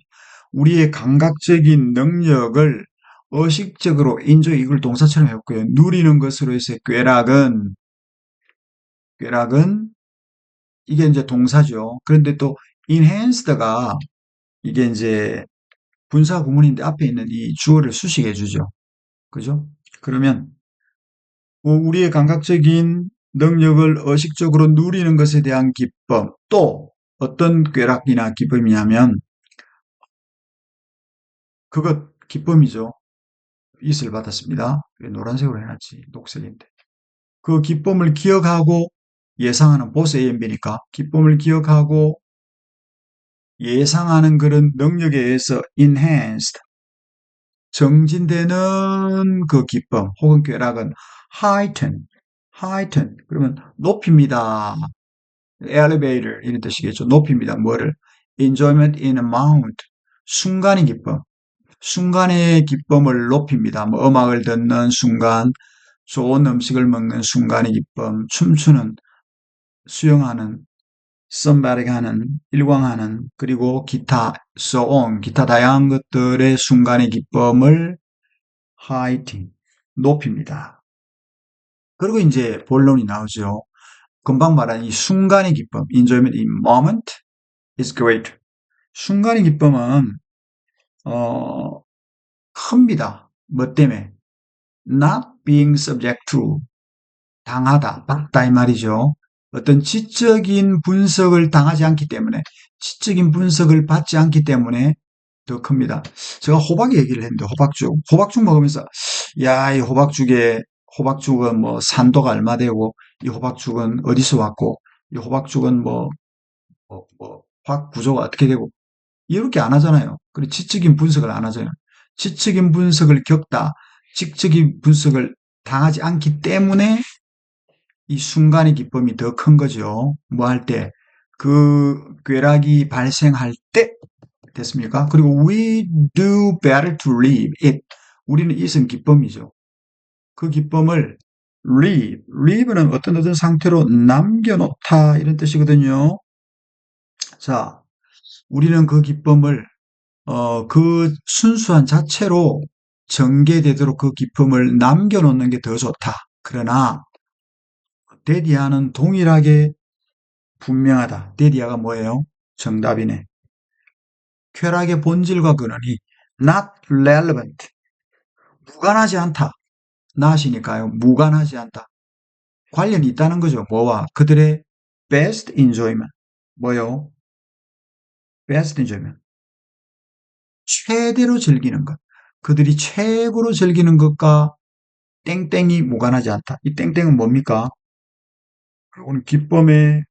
우리의 감각적인 능력을 의식적으로 인조 이걸 동사처럼 해볼게요. 누리는 것으로서의 쾌락은 이게 이제 동사죠. 그런데 또 enhanced가 이게 이제 분사 구문인데 앞에 있는 이 주어를 수식해 주죠. 그죠? 그러면 우리의 감각적인 능력을 의식적으로 누리는 것에 대한 기쁨, 또 어떤 쾌락이나 기쁨이냐면 그것 기쁨이죠. 빛을 받았습니다. 왜 노란색으로 해놨지? 녹색인데. 그 기쁨을 기억하고 예상하는 보스 AMB니까 기쁨을 기억하고 예상하는 그런 능력에 의해서 enhanced 정진되는 그 기쁨 혹은 쾌락은 heighten 그러면 높입니다. elevator 이런 뜻이겠죠. 높입니다. 뭐를? enjoyment in amount 순간의 기쁨 순간의 기쁨을 높입니다. 뭐 음악을 듣는 순간 좋은 음식을 먹는 순간의 기쁨 춤추는 수영하는 썸바릭 하는 일광하는 그리고 기타 so on 기타 다양한 것들의 순간의 기쁨을 heighten 높입니다. 그리고 이제 본론이 나오죠. 금방 말한 이 순간의 기쁨, enjoyment in moment is great. 순간의 기쁨은 큽니다. 뭐 때문에? Not being subject to. 당하다, 받다 이 말이죠. 어떤 지적인 분석을 당하지 않기 때문에, 지적인 분석을 받지 않기 때문에 더 큽니다. 제가 호박 얘기를 했는데, 호박죽 먹으면서, 야, 이 호박죽은 뭐 산도가 얼마 되고, 이 호박죽은 어디서 왔고, 이 호박죽은 화학 구조가 어떻게 되고, 이렇게 안 하잖아요. 그리고 지적인 분석을 안 하잖아요. 지적인 분석을 겪다, 지적인 분석을 당하지 않기 때문에 이 순간의 기쁨이 더 큰 거죠. 뭐 할 때? 그 쾌락이 발생할 때 됐습니까? 그리고 we do better to live it. 우리는 it은 기쁨이죠. 그 기쁨을 live는 어떤 상태로 남겨놓다 이런 뜻이거든요. 자, 우리는 그 기쁨을 그 순수한 자체로 전개되도록 그 기쁨을 남겨놓는 게 더 좋다. 그러나 데디아는 동일하게 분명하다. 데디아가 뭐예요? 정답이네. 쾌락의 본질과 근원이 not relevant. 무관하지 않다. not이니까요. 무관하지 않다. 관련이 있다는 거죠. 뭐와? 그들의 best enjoyment. 뭐요? best enjoyment. 최대로 즐기는 것. 그들이 최고로 즐기는 것과 땡땡이 무관하지 않다. 이 땡땡은 뭡니까? 오늘 기쁨의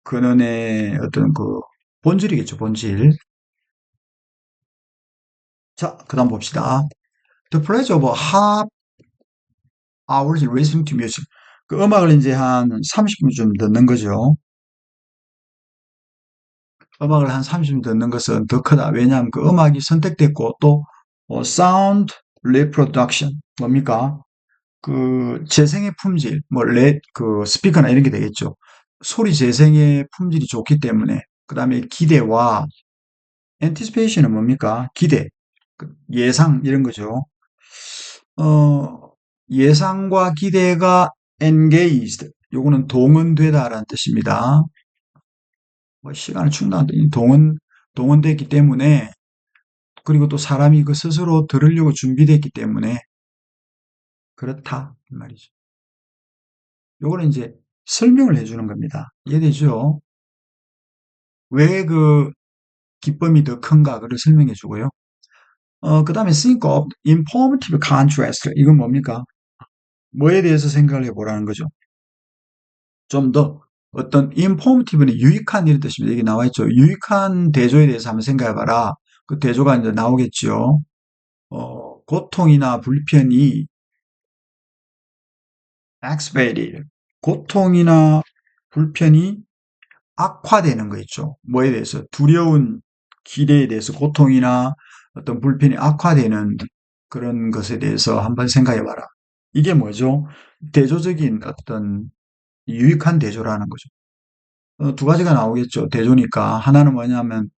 근원의 어떤 그 본질이겠죠, 본질. 자, 그 다음 봅시다. The pleasure of half hours listening to music. 그 음악을 이제 한 30분쯤 듣는 거죠. 음악을 한 30분 듣는 것은 더 크다. 왜냐하면 그 음악이 선택됐고 또 sound reproduction 뭡니까? 그 재생의 품질, 그 스피커나 이런 게 되겠죠. 소리 재생의 품질이 좋기 때문에 그 다음에 기대와 anticipation은 뭡니까? 기대, 예상 이런 거죠. 어, 예상과 기대가 engaged, 요거는 동원되다라는 뜻입니다. 뭐 시간을 충당한다. 동원됐기 때문에 그리고 또 사람이 그 스스로 들으려고 준비됐기 때문에 그렇다 이 말이죠. 요거는 이제 설명을 해주는 겁니다. 이해되죠? 왜 그 기쁨이 더 큰가 그걸 설명해 주고요. 그 다음에 think of informative contrast. 이건 뭡니까? 뭐에 대해서 생각을 해보라는 거죠. 좀 더 어떤 informative는 유익한 이런 뜻입니다. 여기 나와 있죠. 유익한 대조에 대해서 한번 생각해봐라. 그 대조가 이제 나오겠죠. 고통이나 불편이 exacerbated. 고통이나 불편이 악화되는 거 있죠. 뭐에 대해서? 두려운 기대에 대해서 고통이나 어떤 불편이 악화되는 그런 것에 대해서 한번 생각해 봐라. 이게 뭐죠? 대조적인 어떤 유익한 대조라는 거죠. 두 가지가 나오겠죠. 대조니까. 하나는 뭐냐면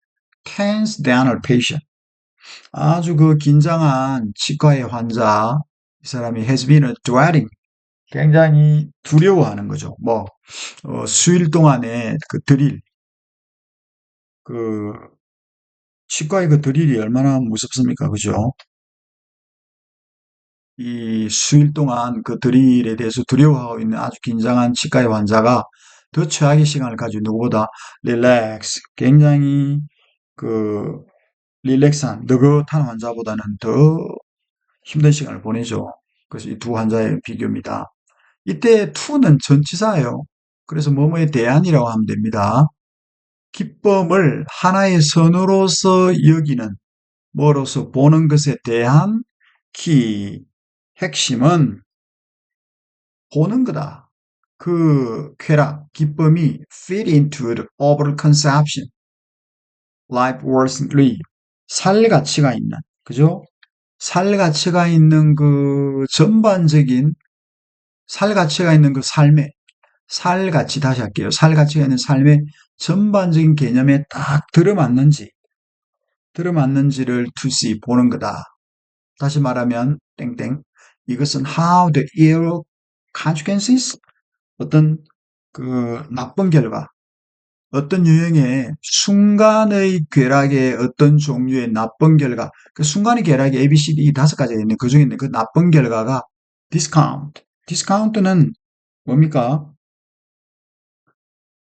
tense dental patient. 아주 그 긴장한 치과의 환자. 이 사람이 has been dreading. 굉장히 두려워하는 거죠. 수일 동안에 그 드릴, 그 치과의 그 드릴이 얼마나 무섭습니까? 그죠? 이 수일 동안 그 드릴에 대해서 두려워하고 있는 아주 긴장한 치과의 환자가 더 최악의 시간을 가지고 누구보다 릴렉스, 굉장히 그 릴렉스한, 느긋한 환자보다는 더 힘든 시간을 보내죠. 그래서 이 두 환자의 비교입니다. 이때 to는 전치사예요. 그래서 뭐뭐에 대한이라고 하면 됩니다. 기쁨을 하나의 선으로서 여기는, 뭐로서 보는 것에 대한 핵심은 보는 거다. 그 쾌락, 기쁨이 fit into the overall conception, life worth living. 살 가치가 있는, 그죠? 살 가치가 있는 그 전반적인, 살 가치가 있는 그 삶의, 살 가치, 다시 할게요. 살 가치가 있는 삶의 전반적인 개념에 딱 들어맞는지를 to see, 보는 거다. 다시 말하면, 땡땡. 이것은 how the ill consequences, 어떤 그 나쁜 결과, 어떤 유형의 순간의 궤락의 어떤 종류의 나쁜 결과, 그 순간의 궤락이 A, B, C, D 이 다섯 가지가 있는데 그 중에 있는 그 나쁜 결과가 디스카운트. 디스카운트는 뭡니까?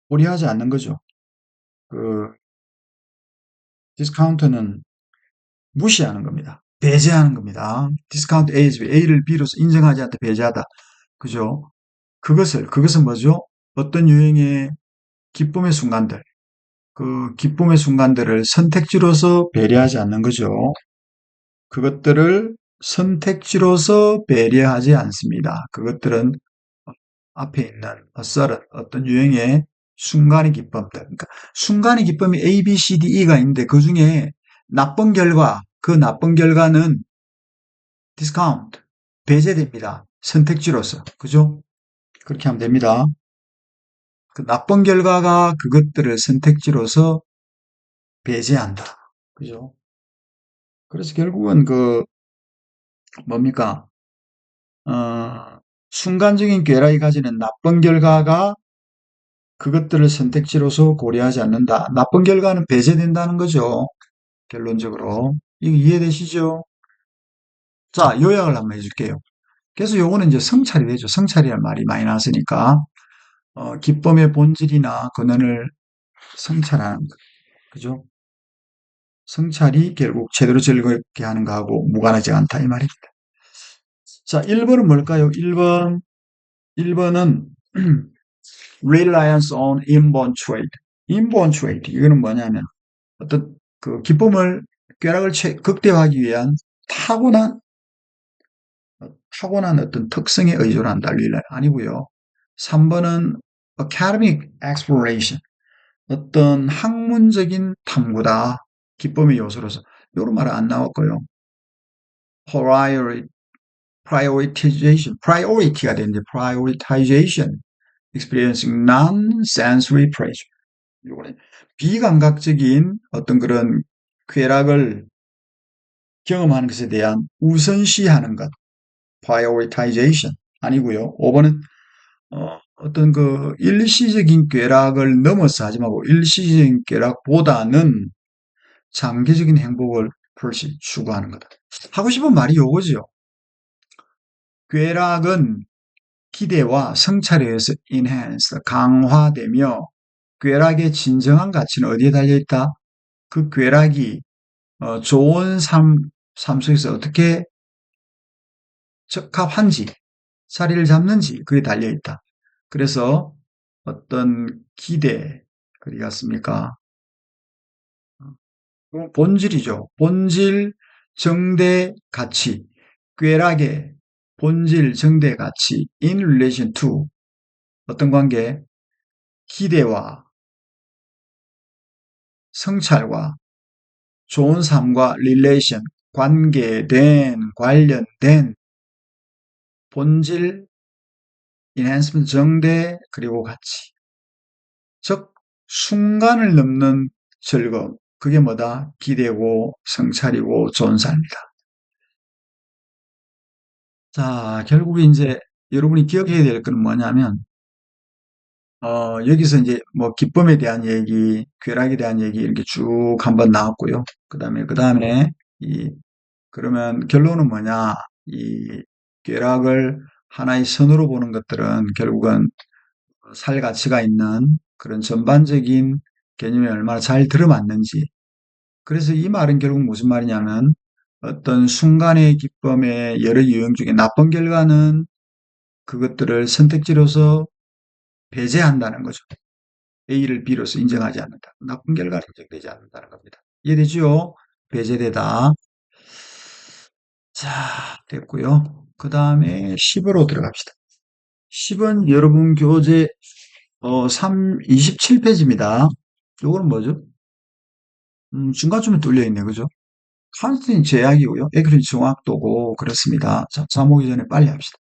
고려하지 않는 거죠. 그 디스카운트는 무시하는 겁니다. 배제하는 겁니다. 디스카운트 A, A를 B로서 인정하지 않다, 배제하다. 그죠? 그것은 뭐죠? 어떤 유형의 기쁨의 순간들, 그 기쁨의 순간들을 선택지로서 배려하지 않는 거죠. 그것들을 선택지로서 배려하지 않습니다. 그것들은 앞에 있는 어떤 유형의 순간의 기쁨들. 그러니까 순간의 기쁨이 A, B, C, D, E가 있는데 그 중에 그 나쁜 결과는 디스카운트, 배제됩니다. 선택지로서. 그죠? 그렇게 하면 됩니다. 그 나쁜 결과가 그것들을 선택지로서 배제한다. 그죠? 그래서 결국은 뭡니까? 순간적인 괴락이 가지는 나쁜 결과가 그것들을 선택지로서 고려하지 않는다. 나쁜 결과는 배제된다는 거죠. 결론적으로. 이거 이해되시죠? 자, 요약을 한번 해줄게요. 그래서 요거는 이제 성찰이 되죠. 성찰이라는 말이 많이 나왔으니까. 기쁨의 본질이나 근원을 성찰하는 거. 그죠? 성찰이 결국 제대로 즐겁게 하는 거하고 무관하지 않다. 이 말입니다. 자, 1번은 뭘까요? 1번은 reliance on inborn trait. inborn trait. 이거는 뭐냐면 어떤 그 기쁨을 쾌락을 극대화하기 위한 타고난 타고난 어떤 특성에 의존한다. 아니고요. 3번은 academic exploration. 어떤 학문적인 탐구다. 기쁨의 요소로서. 이런 말은 안 나왔고요. priority가 되는데 prioritization, experiencing non-sensory pleasure. 요거는 비감각적인 어떤 그런 쾌락을 경험하는 것에 대한 우선시하는 것, prioritization 아니고요. 5번은 어떤 그 일시적인 쾌락을 넘어서 하지 말고 일시적인 쾌락보다는 장기적인 행복을 훨씬 추구하는 거다. 하고 싶은 말이 요거죠. 쾌락은 기대와 성찰에 의해서 enhance, 강화되며 쾌락의 진정한 가치는 어디에 달려있다? 그 쾌락이 좋은 삶 속에서 어떻게 적합한지, 자리를 잡는지 그게 달려있다. 그래서 어떤 기대, 그리겠습니까? 본질이죠. 본질, 정대, 가치. 쾌락의 본질, 정대, 가치. in relation to 어떤 관계? 기대와 성찰과 좋은 삶과 relation, 관련된 본질, enhancement, 정대, 그리고 가치. 즉, 순간을 넘는 즐거움. 그게 뭐다? 기대고, 성찰이고, 좋은 삶이다. 자, 결국에 이제 여러분이 기억해야 될 건 뭐냐면, 여기서 이제 뭐 기쁨에 대한 얘기, 쾌락에 대한 얘기 이렇게 쭉 한번 나왔고요. 그 다음에 그러면 결론은 뭐냐? 이 쾌락을 하나의 선으로 보는 것들은 결국은 살 가치가 있는 그런 전반적인 개념에 얼마나 잘 들어맞는지. 그래서 이 말은 결국 무슨 말이냐면 어떤 순간의 기쁨의 여러 유형 중에 나쁜 결과는 그것들을 선택지로서 배제한다는 거죠. A를 B로서 인정하지 않는다. 나쁜 결과는 인정되지 않는다는 겁니다. 이해되죠? 배제되다. 자, 됐고요. 그 다음에 10으로 들어갑시다. 10은 여러분 교재 27페이지입니다. 요거는 뭐죠? 중간쯤에 뚫려 있네, 그죠? 카운트는 제약이고요. 에그린 정확도고 그렇습니다. 자, 3 오기 전에 빨리 합시다.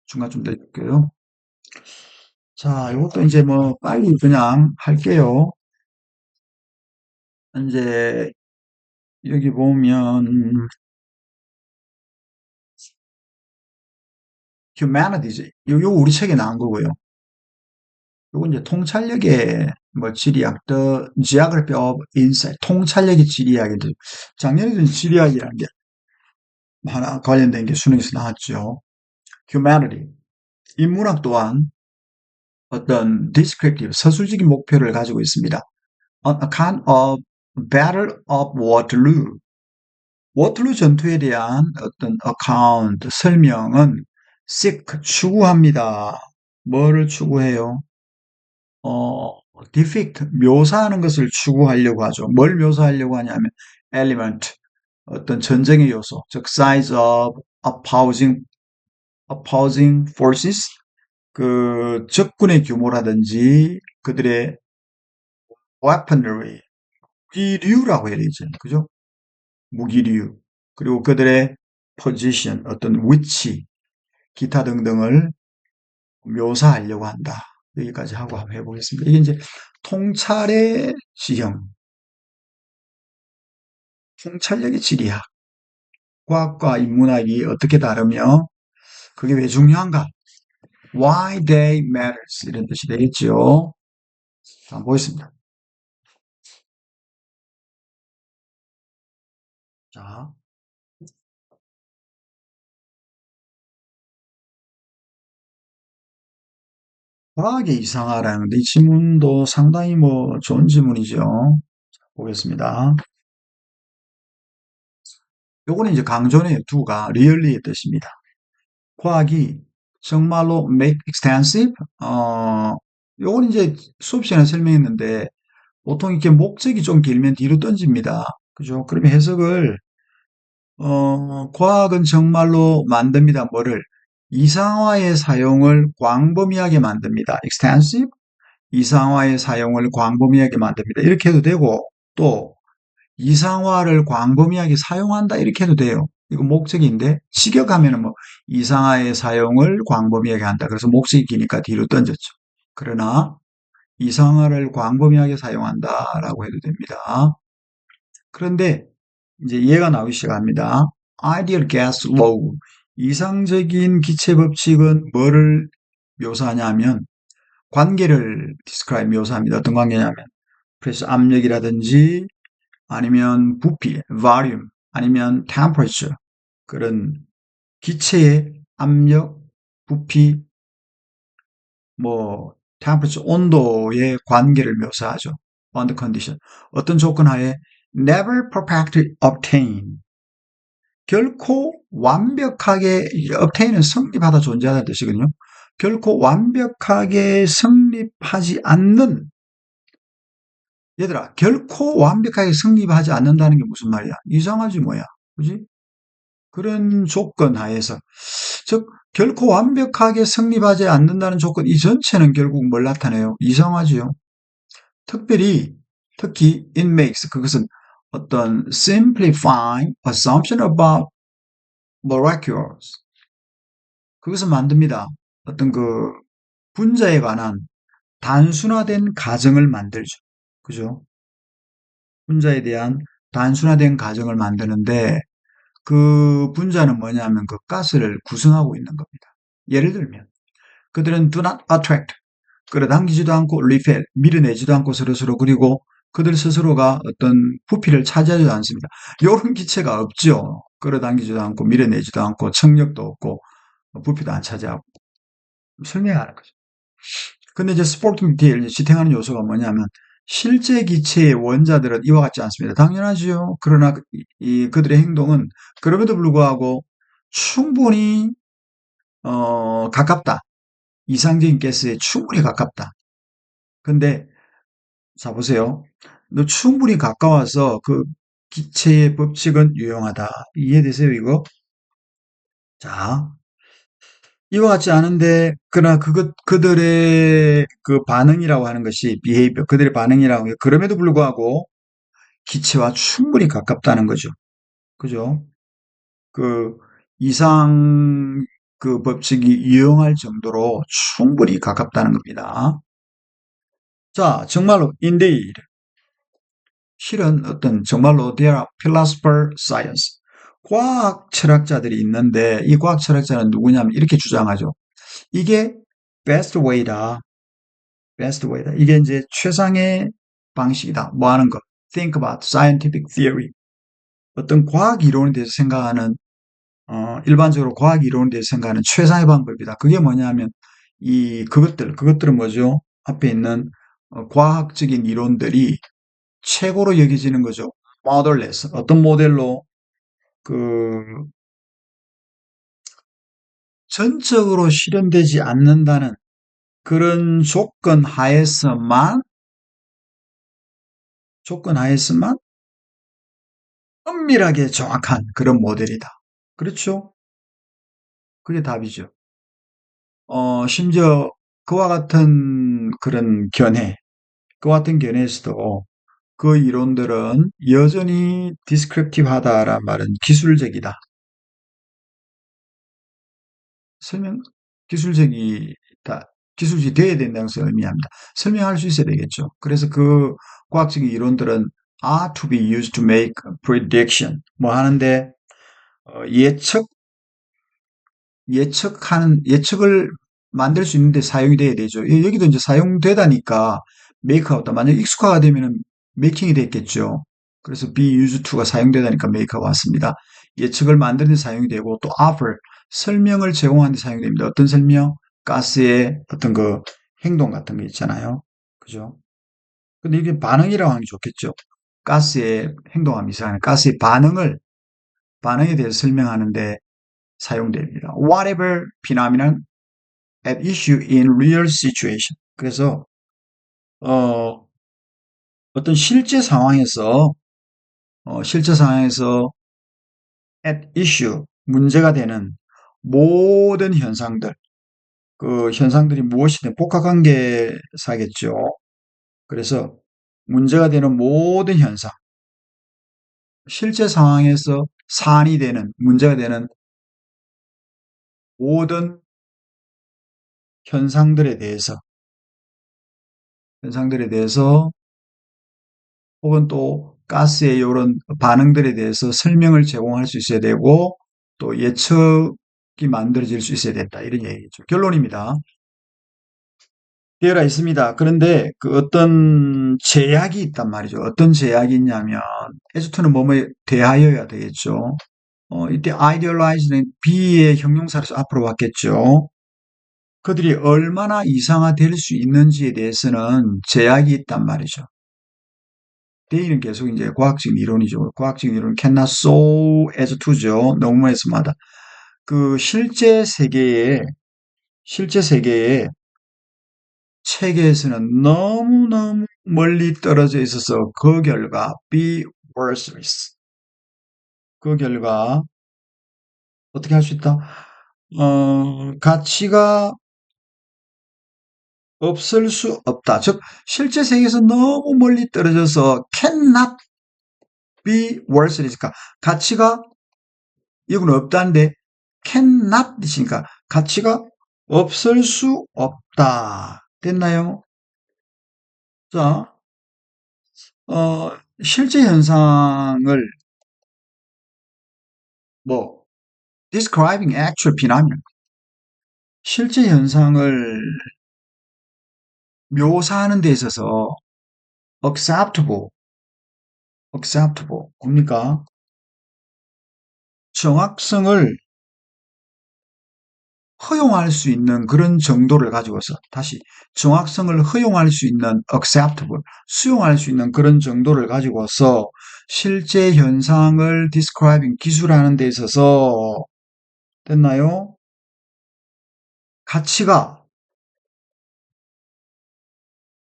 중간쯤 뚫릴게요. 자, 이것도 이제 뭐 빨리 그냥 할게요. 이제 여기 보면 humanities, 요 우리 책에 나온 거고요. 요건 이제 통찰력의 뭐 지리학, The Geography of Insight, 통찰력의 지리학이죠. 작년에도 지리학이라는 게 하나 관련된 게 수능에서 나왔죠. Humanity, 인문학 또한 어떤 descriptive, 서술적인 목표를 가지고 있습니다. On account of Battle of Waterloo, 워틀루 전투에 대한 어떤 account, 설명은 seek, 추구합니다. 뭐를 추구해요? 어, depict, 묘사하는 것을 추구하려고 하죠. 뭘 묘사하려고 하냐면 element, 어떤 전쟁의 요소, 즉 size of opposing forces, 그 적군의 규모라든지 그들의 weaponry, 무기류라고 해야 되죠. 그죠? 무기류. 그리고 그들의 position, 어떤 위치, 기타 등등을 묘사하려고 한다. 여기까지 하고 한번 해보겠습니다. 이게 이제 통찰의 지형, 통찰력의 지리학, 과학과 인문학이 어떻게 다르며 그게 왜 중요한가? Why they matters 이런 뜻이 되겠죠. 자, 한번 보겠습니다. 자, 과학의 이상화라는 이 지문도 상당히 뭐 좋은 지문이죠. 자, 보겠습니다. 요거는 이제 강조네요. 두가 really의 뜻입니다. 과학이 정말로 make extensive, 요건 이제 수업 시간에 설명했는데 보통 이렇게 목적이 좀 길면 뒤로 던집니다. 그죠? 그러면 해석을 과학은 정말로 만듭니다. 뭐를? 이상화의 사용을 광범위하게 만듭니다. extensive, 이상화의 사용을 광범위하게 만듭니다. 이렇게 해도 되고, 또 이상화를 광범위하게 사용한다 이렇게 해도 돼요. 이거 목적인데 직역하면은 뭐 이상화의 사용을 광범위하게 한다. 그래서 목적이 기니까 뒤로 던졌죠. 그러나 이상화를 광범위하게 사용한다라고 해도 됩니다. 그런데 이제 얘가 나오기 시작합니다. Ideal gas law. 이상적인 기체 법칙은 뭐를 묘사하냐면 관계를 describe 묘사합니다. 어떤 관계냐면 그래서 압력이라든지 아니면 부피, volume, 아니면 temperature, 그런 기체의 압력, 부피, 뭐 temperature, 온도의 관계를 묘사하죠. under condition. 어떤 조건 하에 never perfectly obtain. 결코 완벽하게 obtain은 성립하다 존재하다는 뜻이거든요. 결코 완벽하게 성립하지 않는, 얘들아, 결코 완벽하게 성립하지 않는다는 게 무슨 말이야? 이상하지 뭐야. 그지? 그런 조건 하에서, 즉 결코 완벽하게 성립하지 않는다는 조건 이 전체는 결국 뭘 나타내요? 이상하지요. 특히 it makes, 그것은 어떤 simplifying assumption about molecules, 그것은 만듭니다. 어떤 그 분자에 관한 단순화된 가정을 만들죠. 그죠? 분자에 대한 단순화된 가정을 만드는데 그 분자는 뭐냐면 그 가스를 구성하고 있는 겁니다. 예를 들면 그들은 do not attract, 끌어당기지도 않고 repel, 밀어내지도 않고 서로서로, 그리고 그들 스스로가 어떤 부피를 차지하지도 않습니다. 이런 기체가 없죠. 끌어당기지도 않고 밀어내지도 않고 청력도 없고 부피도 안 차지하고 설명하는 거죠. 근데 이제 스포킹 디테일, 지탱하는 요소가 뭐냐면 실제 기체의 원자들은 이와 같지 않습니다. 당연하지요. 그러나 그들의 행동은 그럼에도 불구하고 충분히 가깝다. 이상적인 가스에 충분히 가깝다. 근데 자 보세요. 너 충분히 가까워서 그 기체의 법칙은 유용하다. 이해되세요, 이거? 자, 이와 같지 않은데 그러나 그들의 그 반응이라고 하는 것이 behavior, 그들의 반응이라고 해요. 그럼에도 불구하고 기체와 충분히 가깝다는 거죠. 그죠? 그 이상 그 법칙이 유용할 정도로 충분히 가깝다는 겁니다. 자, 정말로 indeed, 실은 어떤 정말로 there are philosopher science, 과학 철학자들이 있는데 이 과학 철학자는 누구냐면 이렇게 주장하죠. 이게 best way다. best way다. 이게 이제 최상의 방식이다. 뭐 하는 거. think about scientific theory. 어떤 과학 이론에 대해서 생각하는, 일반적으로 과학 이론에 대해서 생각하는 최상의 방법이다. 그게 뭐냐면, 그것들은 뭐죠? 앞에 있는 과학적인 이론들이 최고로 여겨지는 거죠. modelless. 어떤 모델로? 그, 전적으로 실현되지 않는다는 그런 조건 하에서만 엄밀하게 정확한 그런 모델이다. 그렇죠? 그게 답이죠. 심지어 그와 같은 그와 같은 견해에서도 그 이론들은 여전히 디스크립티브하다란 말은 기술적이다. 설명, 기술적이다. 기술적이 돼야 된다는 것을 의미합니다. 설명할 수 있어야 되겠죠. 그래서 그 과학적인 이론들은 are to be used to make prediction. 뭐 하는데, 예측, 예측을 만들 수 있는데 사용이 돼야 되죠. 여기도 이제 사용되다니까 make가 없다. 만약 익숙화가 되면은 making이 됐겠죠. 그래서 be used to가 사용되다니까 make가 왔습니다. 예측을 만드는 데 사용이 되고 또 offer, 설명을 제공하는 데 사용이 됩니다. 어떤 설명? 가스의 어떤 그 행동 같은 게 있잖아요. 그죠? 근데 이게 반응이라고 하는 게 좋겠죠. 가스의 행동함이 이상한 가스의 반응에 대해서 설명하는데 사용됩니다. Whatever phenomenon at issue in real situation. 그래서 어, 어떤 실제 상황에서 at issue 문제가 되는 모든 현상들, 그 현상들이 무엇이든 복합관계사겠죠. 그래서 문제가 되는 모든 현상, 실제 상황에서 문제가 되는 모든 현상들에 대해서 현상들에 대해서 혹은 또 가스의 이런 반응들에 대해서 설명을 제공할 수 있어야 되고 또 예측이 만들어질 수 있어야 된다. 이런 얘기죠. 결론입니다. 기회가 있습니다. 그런데 그 어떤 제약이 있단 말이죠. 어떤 제약이 있냐면 as2는 뭐뭐에 대하여야 되겠죠. 이때 idealize는 B의 형용사로서 앞으로 왔겠죠. 그들이 얼마나 이상화될 수 있는지에 대해서는 제약이 있단 말이죠. 데이는 계속 이제 과학적인 이론이죠. 과학적인 이론은 cannot so as to죠. 너무에서마다. 그 실제 세계의 체계에서는 너무너무 멀리 떨어져 있어서 그 결과 be worthless. 그 결과 어떻게 할 수 있다? 가치가 없을 수 없다. 즉 실제 세계에서 너무 멀리 떨어져서 cannot be worthless니까 가치가 이건 없다는데 cannot이니까 가치가 없을 수 없다. 됐나요? 자, 실제 현상을 뭐 describing actual phenomenon 실제 현상을 묘사하는 데 있어서 acceptable 뭡니까? 정확성을 허용할 수 있는 그런 정도를 가지고서 다시 정확성을 허용할 수 있는 acceptable 수용할 수 있는 그런 정도를 가지고서 실제 현상을 describing 기술하는 데 있어서 됐나요? 가치가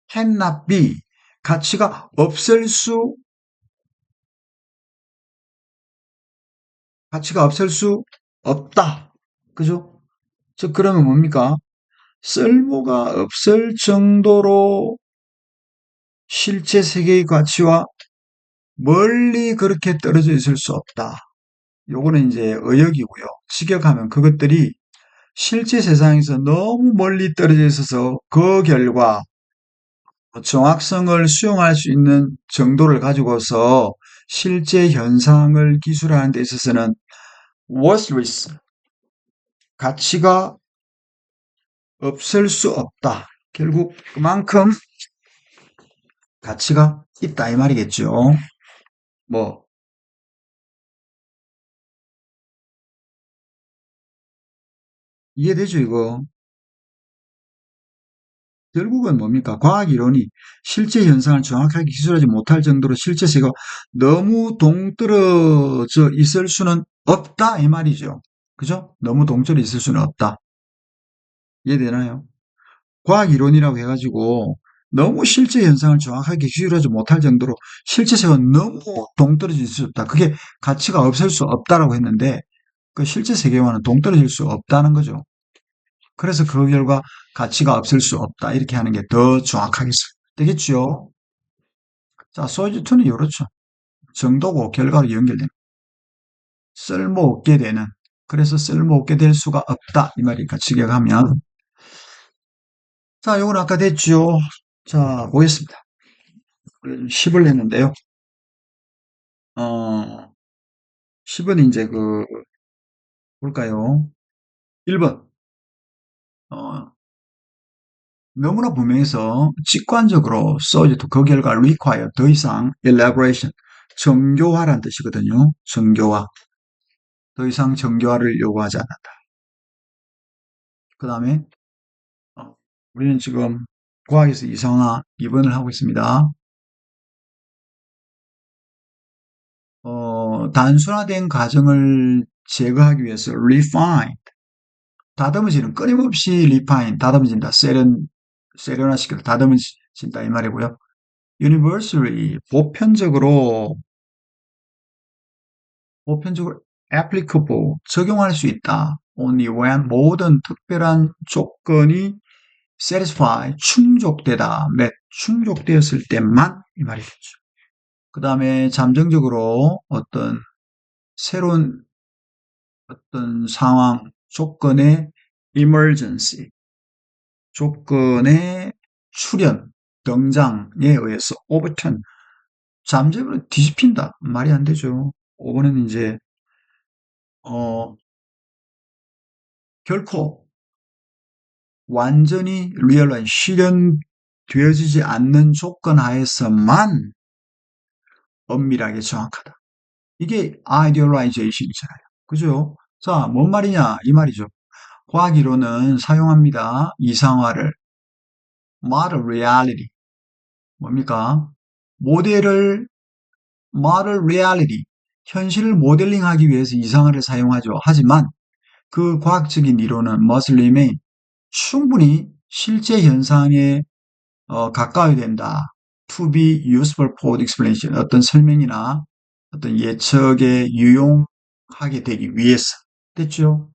cannot be 가치가 없을 수 없다. 그죠? 즉 그러면 뭡니까? 쓸모가 없을 정도로 실제 세계의 가치와 멀리 그렇게 떨어져 있을 수 없다. 요거는 이제 의역이고요. 직역하면 그것들이 실제 세상에서 너무 멀리 떨어져 있어서 그 결과 정확성을 수용할 수 있는 정도를 가지고서 실제 현상을 기술하는 데 있어서는 worthless, 가치가 없을 수 없다. 결국 그만큼 가치가 있다 이 말이겠죠. 뭐 이해되죠 이거? 결국은 뭡니까? 과학 이론이 실제 현상을 정확하게 기술하지 못할 정도로 실제 세계가 너무 동떨어져 있을 수는 없다 이 말이죠. 그죠? 너무 동떨어져 있을 수는 없다. 이해되나요? 과학 이론이라고 해가지고 너무 실제 현상을 정확하게 기술하지 못할 정도로 실제 세계가 너무 동떨어져 있을 수 없다. 그게 가치가 없을 수 없다라고 했는데 그 실제 세계와는 동떨어질 수 없다는 거죠. 그래서 그 결과 가치가 없을 수 없다. 이렇게 하는 게 더 정확하겠어요. 되겠죠? 자, 소이즈2는 이렇죠. 정도고 결과로 연결된 쓸모없게 되는 그래서 쓸모없게 될 수가 없다. 이 말이니까 직역하면 자, 요건 아까 됐죠. 자, 보겠습니다. 10을 했는데요. 10은 이제 볼까요? 1번. 너무나 분명해서 직관적으로 써져도 그 결과 require 더 이상 elaboration 정교화란 뜻이거든요. 정교화. 더 이상 정교화를 요구하지 않는다. 그 다음에 우리는 지금 과학에서 이상화 2번을 하고 있습니다. 단순화된 가정을 제거하기 위해서 refine 다듬어지는 끊임없이 refine 다듬어진다. 세련화시키다 다듬어진다 이 말이고요. universally 보편적으로 applicable 적용할 수 있다. only when 모든 특별한 조건이 satisfy 충족되다. 충족되었을 때만 이 말이겠죠. 그 다음에 잠정적으로 어떤 상황 조건의 emergency 조건의 출현 등장에 의해서 overturn 잠재우는 뒤집힌다. 말이 안 되죠. 5번은 이제 어, 결코 완전히 realize 실현되어지지 않는 조건 하에서만 엄밀하게 정확하다. 이게 idealization이잖아요. 그죠? 자, 뭔 말이냐? 이 말이죠. 과학 이론은 사용합니다. 이상화를 model reality 뭡니까? 모델을 model reality 현실을 모델링하기 위해서 이상화를 사용하죠. 하지만 그 과학적인 이론은 must remain 충분히 실제 현상에 가까워야 된다. To be useful for explanation 어떤 설명이나 어떤 예측에 유용하게 되기 위해서 됐죠?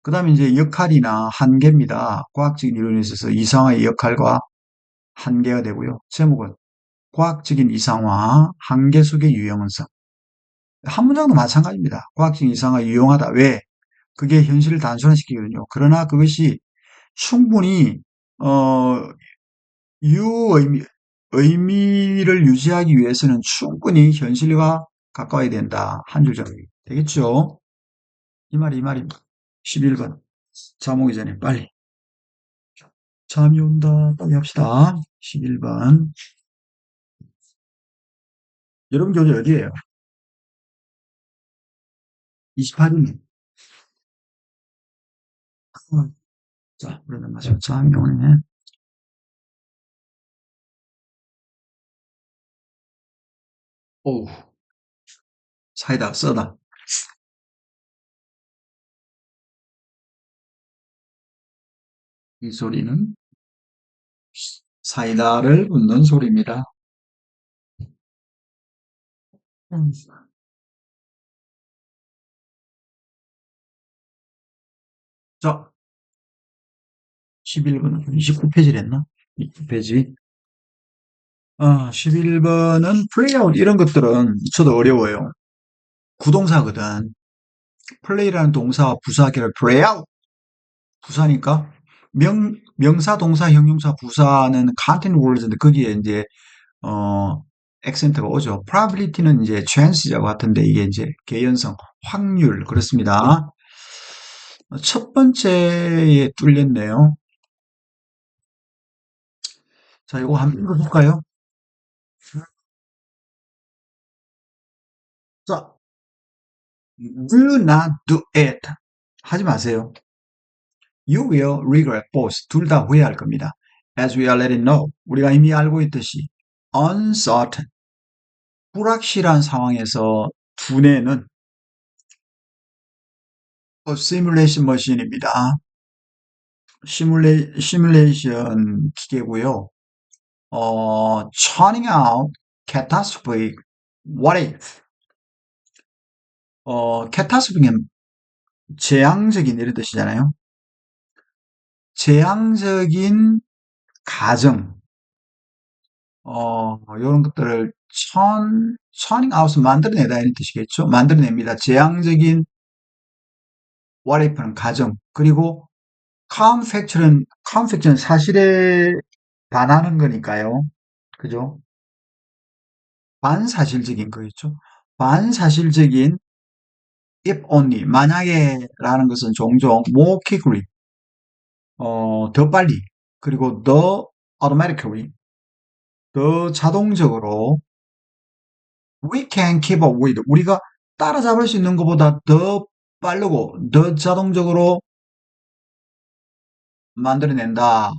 그 다음에 이제 역할이나 한계입니다. 과학적인 이론에 있어서 이상화의 역할과 한계가 되고요. 제목은 과학적인 이상화, 한계 속의 유용성. 한 문장도 마찬가지입니다. 과학적인 이상화 유용하다. 왜? 그게 현실을 단순화시키거든요. 그러나 그것이 충분히 어, 유의미, 의미를 유지하기 위해서는 충분히 현실과 가까워야 된다. 한 줄 정리. 되겠죠? 이 말입니다. 11번. 잠 오기 전에 빨리. 잠이 온다. 빨리 합시다. 11번. 여러분 교재 어디에요? 28일. 자, 그러면 마시고 잠이 오네. 오우, 사이다 써다. 이 소리는 사이다를 붓는 소리입니다. 음. 자, 11번은 29페이지를 했나? 29페이지. 11번은 플레이아웃 이런 것들은 저도 어려워요. 구동사거든. 플레이라는 동사와 부사 결합 플레이아웃 부사니까 명사, 동사, 형용사, 부사는 content words인데 거기에 이제 어 액센트가 오죠. probability는 이제 chance자와 같은데 이게 이제 개연성, 확률 그렇습니다. 첫 번째에 뚫렸네요. 자, 이거 한번 읽어볼까요? 자, do not do it. 하지 마세요. You will regret both. 둘 다 후회할 겁니다. As we already know. 우리가 이미 알고 있듯이 uncertain. 불확실한 상황에서 두뇌는 시뮬레이션 머신입니다. 시뮬레이션 기계고요. churning out catastrophic what if. catastrophe는 재앙적인 이런 뜻이잖아요. 재앙적인 가정, 이런 것들을 churning out은 만들어내다 이런 뜻이겠죠. 만들어냅니다. 재앙적인 what if는 가정, 그리고 counterfactual은 사실에 반하는 거니까요. 그죠? 반사실적인 거겠죠. 반사실적인 if only, 만약에라는 것은 종종 more quickly, 더 빨리, 그리고 더 automatically, 더 자동적으로 we can keep up with, 우리가 따라잡을 수 있는 것보다 더 빠르고 더 자동적으로 만들어낸다.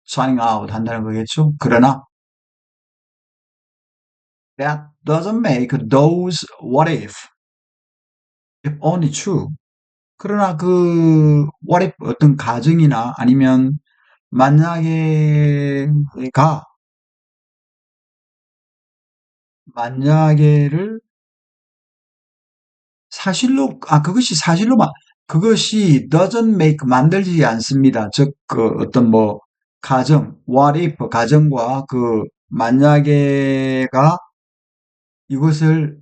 signing out 한다는 거겠죠. 그러나 that doesn't make those what if only true. 그러나 그 what if 어떤 가정이나 아니면 만약에가 만약에를 사실로 그것이 사실로만 그것이 doesn't make 만들지 않습니다. 즉 그 어떤 뭐 가정 what if 가정과 그 만약에가 이것을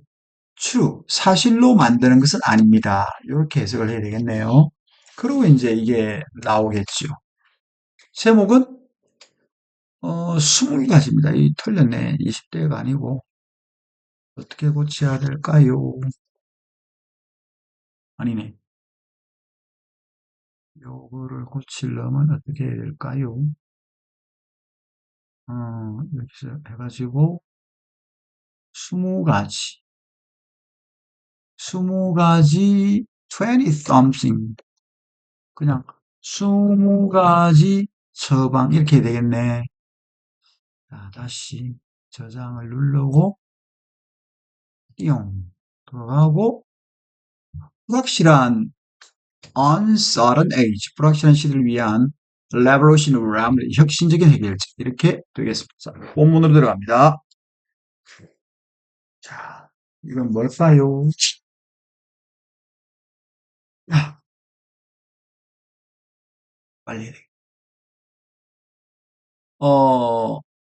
true 사실로 만드는 것은 아닙니다. 이렇게 해석을 해야 되겠네요. 그리고 이제 이게 나오겠죠. 제목은 20가지입니다. 이 틀렸네. 20대가 아니고 어떻게 고쳐야 될까요? 아니네. 요거를 고치려면 어떻게 해야 될까요? 여기서 해가지고 20가지 20가지 20 something 그냥 20가지 처방 이렇게 해야 되겠네. 자, 다시 저장을 누르고 띠용 들어가고 불확실한 uncertain age 불확실한 시대를 위한 revolutionary remedy 혁신적인 해결책 이렇게 되겠습니다. 자, 본문으로 들어갑니다. 자, 이건 뭘까요? 야, 빨리 해.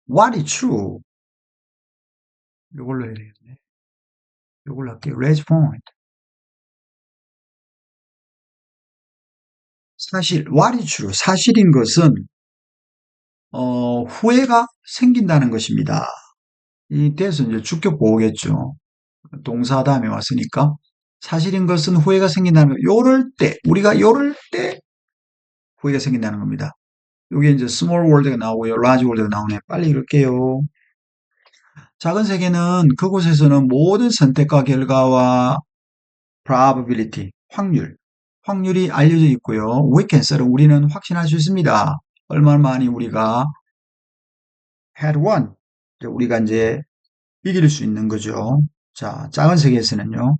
what is true? 이걸로 해야 되겠네. 이걸로 할게요. raise point. 사실, what is true? 사실인 것은, 후회가 생긴다는 것입니다. 이때서 이제 주격 보호겠죠. 동사 다음에 왔으니까. 사실인 것은 후회가 생긴다는 거. 우리가 요럴 때 후회가 생긴다는 겁니다. 여기 이제 small world가 나오고요. large world가 나오네. 빨리 읽을게요. 작은 세계는 그곳에서는 모든 선택과 결과와 probability, 확률이 알려져 있고요. we can certain, 우리는 확신할 수 있습니다. 얼마나 많이 우리가 had won, 우리가 이제 이길 수 있는 거죠. 자, 작은 세계에서는요.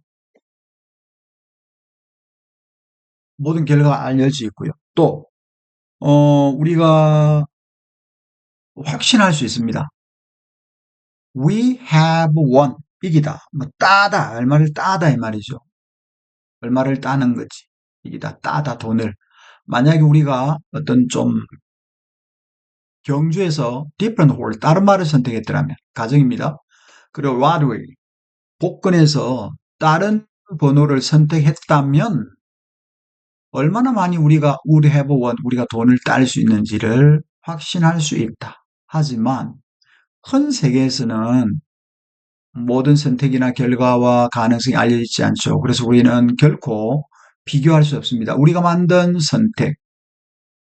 모든 결과가 알려져 있고요. 또 우리가 확신할 수 있습니다. We have won, 이기다, 뭐 따다, 얼마를 따다 이 말이죠. 얼마를 따는 거지. 이기다, 따다, 돈을. 만약에 우리가 어떤 좀 경주에서 different word, 다른 말을 선택했더라면, 가정입니다. 그리고 lottery, 복권에서 다른 번호를 선택했다면, 얼마나 많이 우리가 would have won, 우리가 돈을 딸 수 있는지를 확신할 수 있다. 하지만, 큰 세계에서는 모든 선택이나 결과와 가능성이 알려지지 않죠. 그래서 우리는 결코 비교할 수 없습니다. 우리가 만든 선택,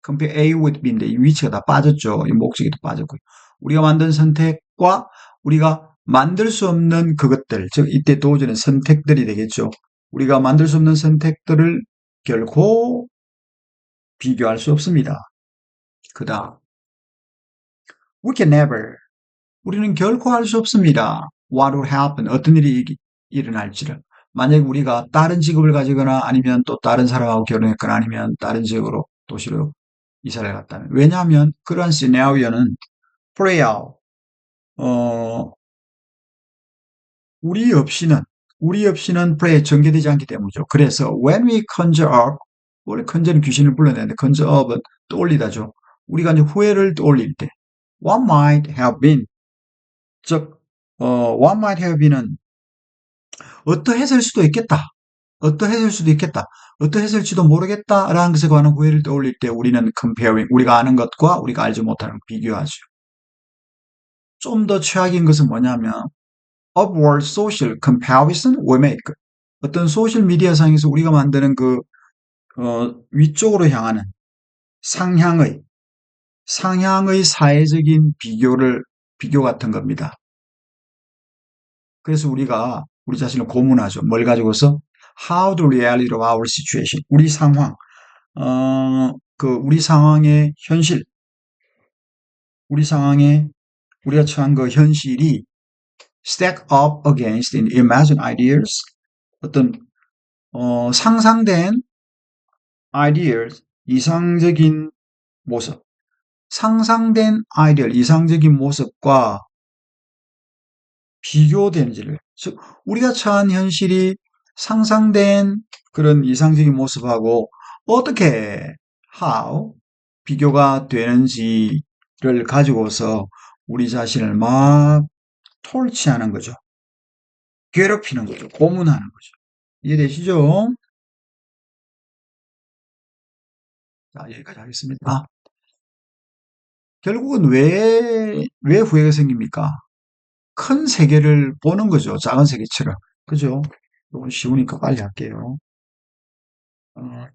compare A with B인데 이 위치가 다 빠졌죠. 이 목적이 다 빠졌고요. 우리가 만든 선택과 우리가 만들 수 없는 그것들, 즉 이때 도저는 선택들이 되겠죠. 우리가 만들 수 없는 선택들을 결코 비교할 수 없습니다. 그다음, we can never. 우리는 결코 할 수 없습니다. What will happen? 어떤 일이 일어날지를. 만약 우리가 다른 직업을 가지거나 아니면 또 다른 사람하고 결혼했거나 아니면 다른 지역으로 도시로 이사를 갔다면. 왜냐하면 그러한 시나리오는 play out. 어, 우리 없이는 play 전개되지 않기 때문이죠. 그래서 when we conjure up, 원래 conjure는 귀신을 불러내는데 conjure up은 떠올리다죠. 우리가 이제 후회를 떠올릴 때 what might have been, 즉 what might have been은 어떠했을 수도 있겠다. 어떠했을 수도 있겠다. 어떠했을지도 모르겠다라는 것에 관한 후회를 떠올릴 때 우리는 comparing, 우리가 아는 것과 우리가 알지 못하는 걸 비교하죠. 좀 더 최악인 것은 뭐냐면 upward social comparison we make. 어떤 소셜 미디어 상에서 우리가 만드는 위쪽으로 향하는 상향의, 사회적인 비교 같은 겁니다. 그래서 우리가 우리 자신을 고문하죠. 뭘 가지고서? How the reality of our situation. 우리 상황, 우리 상황의 현실, 우리 상황에 우리가 처한 그 현실이 stack up against in imagined ideas. 어떤, 상상된 ideas, 이상적인 모습. 상상된 아이디얼, 이상적인 모습과 비교되는지를, 즉, 우리가 처한 현실이 상상된 그런 이상적인 모습하고 어떻게, how, 비교가 되는지를 가지고서 우리 자신을 막 톨치하는 거죠. 괴롭히는 거죠. 고문하는 거죠. 이해되시죠? 자, 여기까지 하겠습니다. 결국은 왜 후회가 생깁니까? 큰 세계를 보는 거죠. 작은 세계처럼. 그죠? 이건 쉬우니까 빨리 할게요.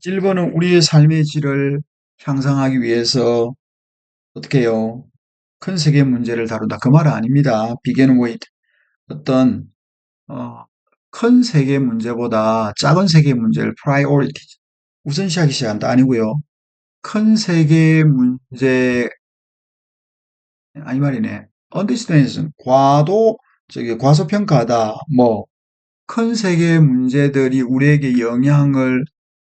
1번은 우리의 삶의 질을 향상하기 위해서 어떻게 해요? 큰 세계 문제를 다룬다. 그 말은 아닙니다. Begin with 어떤 어, 큰 세계 문제보다 작은 세계 문제를 priority 우선시하기 시작한다. 아니고요. 큰 세계 문제 아니 말이네. understanding 과소평가다. 뭐 큰 세계 문제들이 우리에게 영향을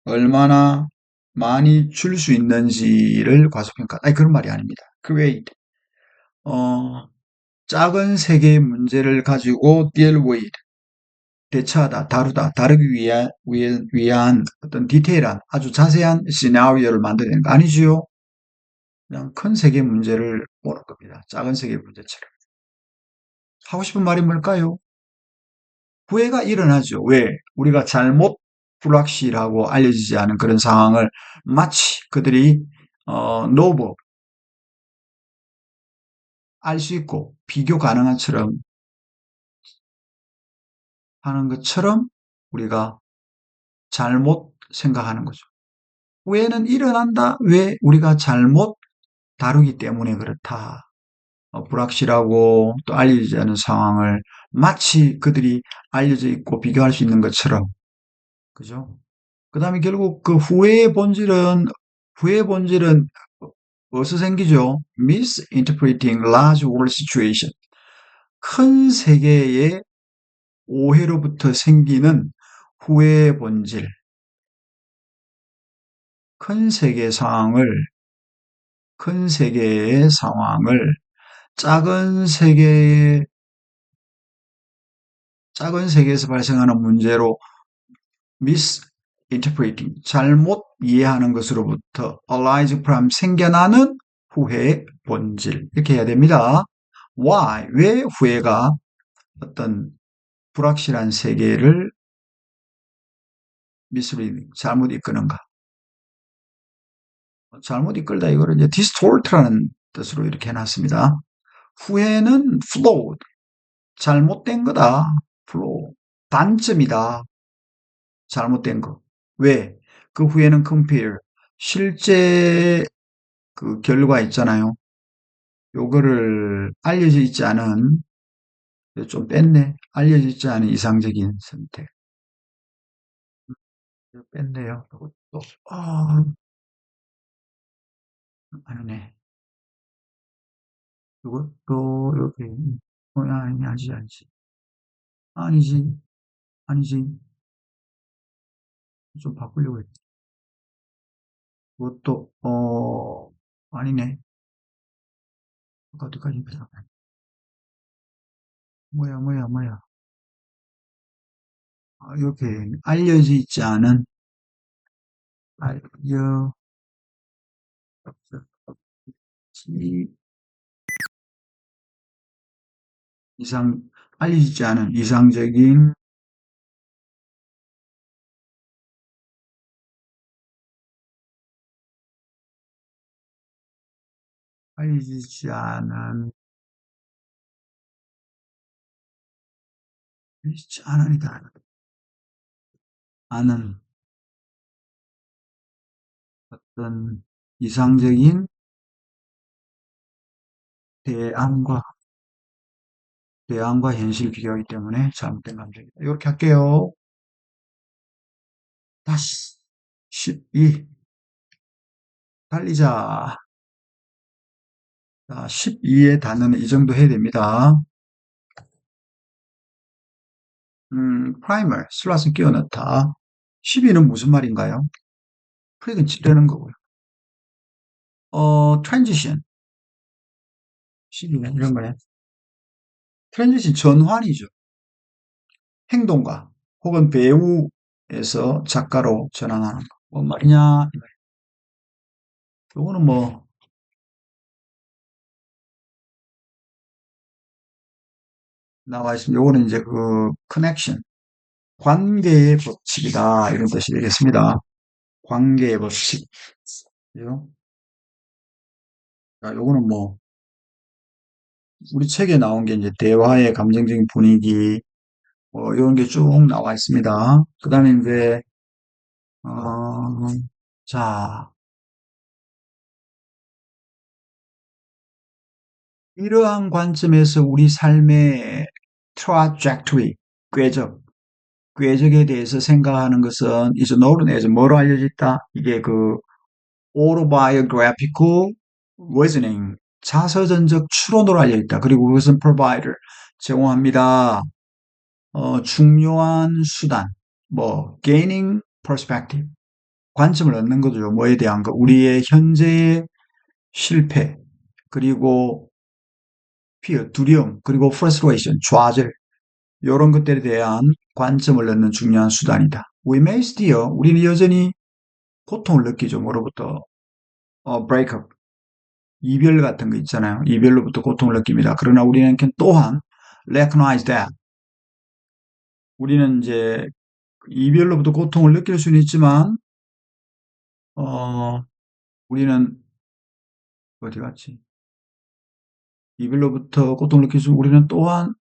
얼마나 많이 줄 수 있는지를 과소평가. 아니 그런 말이 아닙니다. create. 어, 작은 세계의 문제를 가지고 deal with. 대처하다, 다루다, 다루기 위한 어떤 디테일한, 아주 자세한 시나리오를 만들어내는 거 아니지요? 그냥 큰 세계 문제를 보는 겁니다. 작은 세계 문제처럼. 하고 싶은 말이 뭘까요? 후회가 일어나죠. 왜? 우리가 잘못 불확실하고 알려지지 않은 그런 상황을 마치 그들이 노브 알 수 있고 비교 가능한 처럼 하는 것처럼 우리가 잘못 생각하는 거죠. 후회는 일어난다. 왜? 우리가 잘못 다루기 때문에 그렇다. 불확실하고 또 알려지지 않은 상황을 마치 그들이 알려져 있고 비교할 수 있는 것처럼 그죠? 그 다음에 결국 그 후회의 본질은 어디서 생기죠? misinterpreting large world situation. 큰 세계의 오해로부터 생기는 후회의 본질. 큰 세계 상황을, 큰 세계의 상황을 작은 세계의, 작은 세계에서 발생하는 문제로 misinterpreting, 잘못 이해하는 것으로부터 arise from 생겨나는 후회의 본질. 이렇게 해야 됩니다. Why? 왜 후회가 어떤 불확실한 세계를 misleading, 잘못 이끄는가? 잘못 이끌다 이거를 이제 distort라는 뜻으로 이렇게 해놨습니다. 후회는 flawed, 잘못된 거다. flaw, 단점이다. 잘못된 거. 왜? 그 후에는 compare, 실제 그 결과 있잖아요. 요거를 알려져 있지 않은, 좀 뺐네. 알려져 있지 않은 이상적인 선택. 이거 뺐네요. 이것도, 아니네. 이것도, 여기, 아니지, 아니지. 아니지, 아니지. 좀 바꾸려고 했지. 이것도, 아니네. 어디까지 뺐어? 뭐야. 이렇게 알려져 있지 않은, 알려지, 이상, 알려지지 않은 이상적인, 알려지지 않은, 알려지지 않으니까, 않은 어떤 이상적인 대안과, 대안과 현실 비교하기 때문에 잘못된 감정이다. 이렇게 할게요. 다시, 12. 달리자. 자, 12의 단어는 이 정도 해야 됩니다. primer, 슬롯은 끼워 넣다. 12는 무슨 말인가요? 프릭은 찌르는 거고요. transition, 12는 이런 거네. transition 전환이죠. 행동가 혹은 배우에서 작가로 전환하는 거. 뭔 말이냐? 요거는 뭐 나와 있습니다. 요거는 이제 그 connection, 관계의 법칙이다 이런 뜻이 되겠습니다. 관계의 법칙. 그죠? 자, 요거는 뭐 우리 책에 나온 게 이제 대화의 감정적인 분위기 이런 게 쭉 나와 있습니다. 그 다음에 이제 어, 자, 이러한 관점에서 우리 삶의 trajectory, 궤적, 궤적에 대해서 생각하는 것은 is known as 뭐로 알려져 있다? 이게 그 autobiographical reasoning, 자서전적 추론으로 알려져 있다. 그리고 그것은 provider, 제공합니다. 중요한 수단, 뭐 gaining perspective, 관점을 얻는 거죠. 뭐에 대한 거, 우리의 현재의 실패, 그리고 fear, 두려움, 그리고 frustration, 좌절, 이런 것들에 대한 관점을 얻는 중요한 수단이다. We may still, 우리는 여전히 고통을 느끼죠. 뭐로부터? breakup, 이별 같은 거 있잖아요. 이별로부터 고통을 느낍니다. 그러나 우리는 또한 recognize that, 우리는 이제 이별로부터 고통을 느낄 수는 있지만, 어, 우리는 어디 갔지? 이별로부터 고통을 느낄 수, 우리는 또한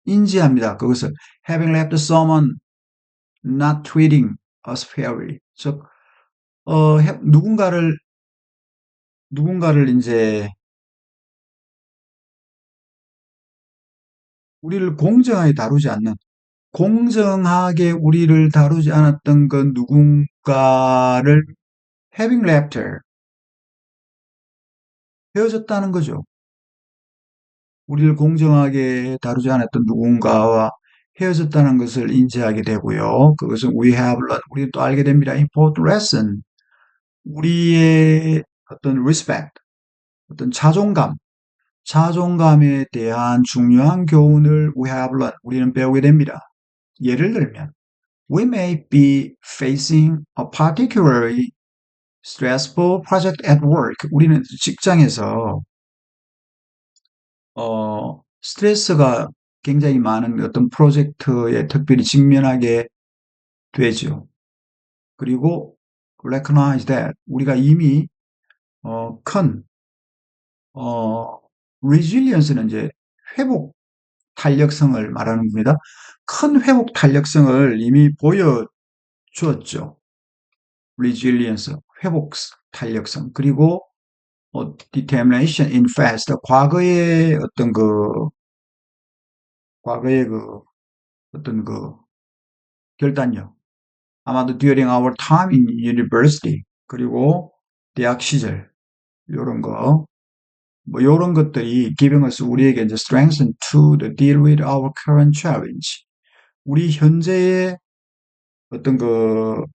인지합니다. 그것을 having left someone not treating us fairly. 즉, 누군가를 이제 우리를 공정하게 다루지 않는, 공정하게 우리를 다루지 않았던 그 누군가를 having left her, 헤어졌다는 거죠. 우리를 공정하게 다루지 않았던 누군가와 헤어졌다는 것을 인지하게 되고요. 그것은 we have learned, 우리는 또 알게 됩니다. important lesson, 우리의 어떤 respect, 어떤 자존감에 대한 중요한 교훈을 we have learned, 우리는 배우게 됩니다. 예를 들면, we may be facing a particularly stressful project at work. 우리는 직장에서 스트레스가 굉장히 많은 어떤 프로젝트에 특별히 직면하게 되죠. 그리고 recognize that, 우리가 이미 큰 resilience는 이제 회복 탄력성을 말하는 겁니다. 큰 회복 탄력성을 이미 보여주었죠. resilience, 회복 탄력성. 그리고 determination in past. 과거의 어떤 과거의 어떤 결단력. 아마도 during our time in university. 그리고 대학 시절. 요런 거. 뭐 요런 것들이 giving us 우리에게 이제 strength to deal with our current challenge. 우리 현재의 어떤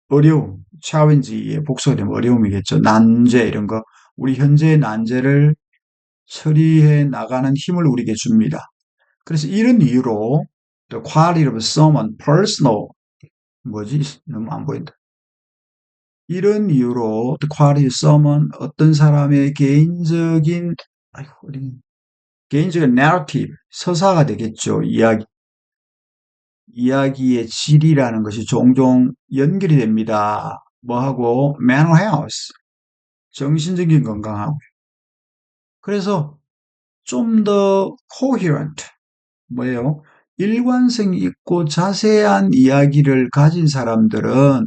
어려움, challenge의 복수가 되면 어려움이겠죠. 난제 이런 거. 우리 현재의 난제를 처리해 나가는 힘을 우리에게 줍니다. 그래서 이런 이유로 the quality of someone personal 뭐지? 너무 안 보인다. 이런 이유로 the quality of someone 어떤 사람의 개인적인 아이고 개인적인 narrative 서사가 되겠죠. 이야기의 질이라는 것이 종종 연결이 됩니다. 뭐하고 mental health 정신적인 건강하고 그래서 좀 더 coherent 뭐예요? 일관성이 있고 자세한 이야기를 가진 사람들은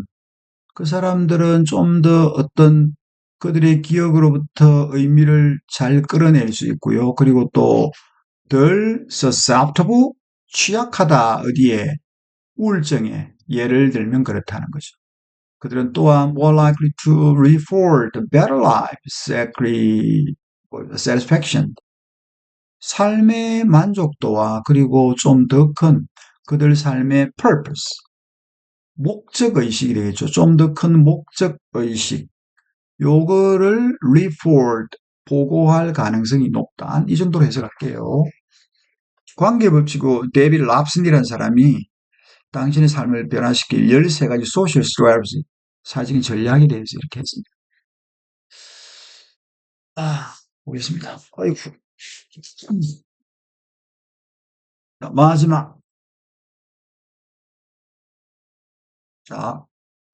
그 사람들은 좀 더 어떤 그들의 기억으로부터 의미를 잘 끌어낼 수 있고요. 그리고 또 덜 susceptible 취약하다 어디에 우울증에 예를 들면 그렇다는 거죠. 그들은 또한 more likely to report a better life satisfaction 삶의 만족도와 그리고 좀 더 큰 그들 삶의 purpose 목적 의식이 되겠죠. 좀 더 큰 목적 의식 요거를 report 보고할 가능성이 높다. 이 정도로 해석할게요. 관계법칙으로 데이비드 랍슨이라는 사람이 당신의 삶을 변화시킬 13가지 소셜 스트래티지 사회적인 전략에 대해서 이렇게 했습니다. 보겠습니다. 아이고. 마지막. 자,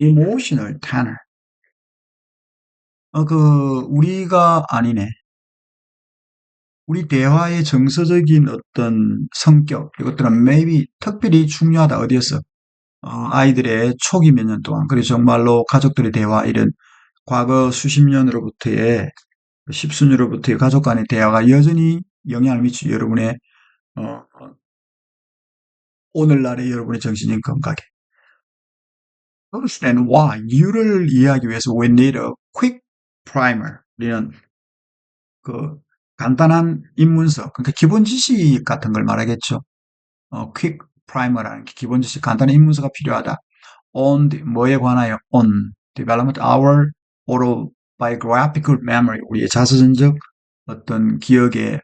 emotional tenor. 우리가 아니네. 우리 대화의 정서적인 어떤 성격, 이것들은 maybe 특별히 중요하다. 어디에서? 아이들의 초기 몇 년 동안. 그리고 정말로 가족들의 대화, 이런 과거 수십 년으로부터의, 십수년으로부터의 가족 간의 대화가 여전히 영향을 미치죠. 여러분의, 어, 오늘날의 여러분의 정신적 건강에. understand why. 이유를 이해하기 위해서 we need a quick primer. 우리는 그 간단한 입문서, 그러니까 기본 지식 같은 걸 말하겠죠. quick primer라는 게 기본 지식, 간단한 입문서가 필요하다. on 뭐에 관하여 on development our autobiographical memory 우리의 자서전적 어떤 기억의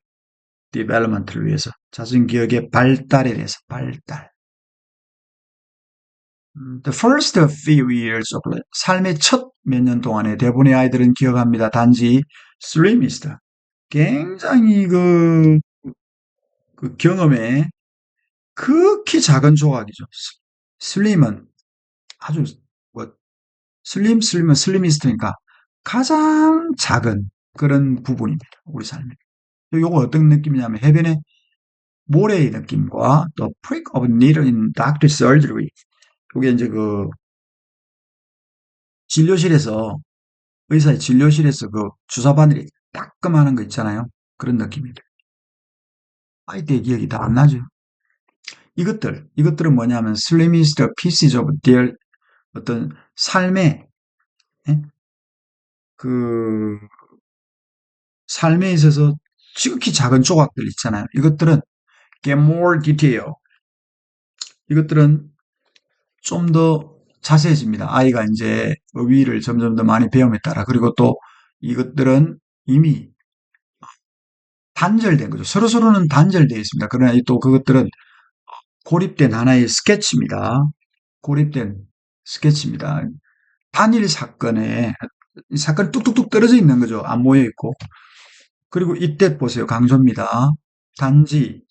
development를 위해서 자서전 기억의 발달에 대해서 발달. The first few years of life, 삶의 첫 몇 년 동안에 대부분의 아이들은 기억합니다. 단지 slimist 굉장히 그 경험에 극히 작은 조각이죠. 슬림은 아주 뭐 슬림은 슬리미스트니까 가장 작은 그런 부분입니다. 우리 삶에. 요거 어떤 느낌이냐면 해변의 모래의 느낌과 또 prick of needle in doctor surgery. 요게 이제 진료실에서 의사의 진료실에서 주사 바늘이 따끔하는 거 있잖아요. 그런 느낌입니다. 아이 때 기억이 다 안 나죠. 이것들은 뭐냐면 slimmest pieces of their 어떤 삶의 예? 그 삶에 있어서 지극히 작은 조각들 있잖아요. 이것들은 get more detail. 이것들은 좀 더 자세해집니다. 아이가 이제 어휘를 점점 더 많이 배움에 따라. 그리고 또 이것들은 이미 단절된 거죠. 서로서로는 단절되어 있습니다. 그러나 또 그것들은 고립된 하나의 스케치입니다. 고립된 스케치입니다. 단일 사건에 사건이 뚝뚝뚝 떨어져 있는 거죠. 안 모여 있고. 그리고 이때 보세요. 강조입니다. 단지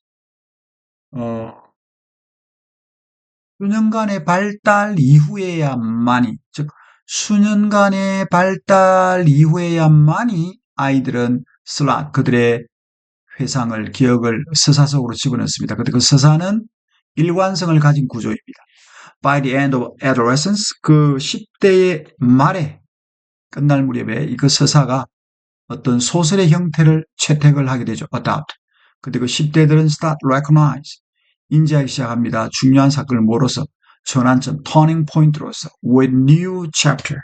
수년간의 발달 이후에야만이, 즉 수년간의 발달 이후에야만이 아이들은 그들의 회상을, 기억을 서사 속으로 집어넣습니다. 근데 그 서사는 일관성을 가진 구조입니다. By the end of adolescence, 그 10대의 말에 끝날 무렵에 그 서사가 어떤 소설의 형태를 채택을 하게 되죠. adopt. 그리고 10대들은 start recognize. 인지하기 시작합니다. 중요한 사건을 모로서 전환점, turning point로서 with new chapter.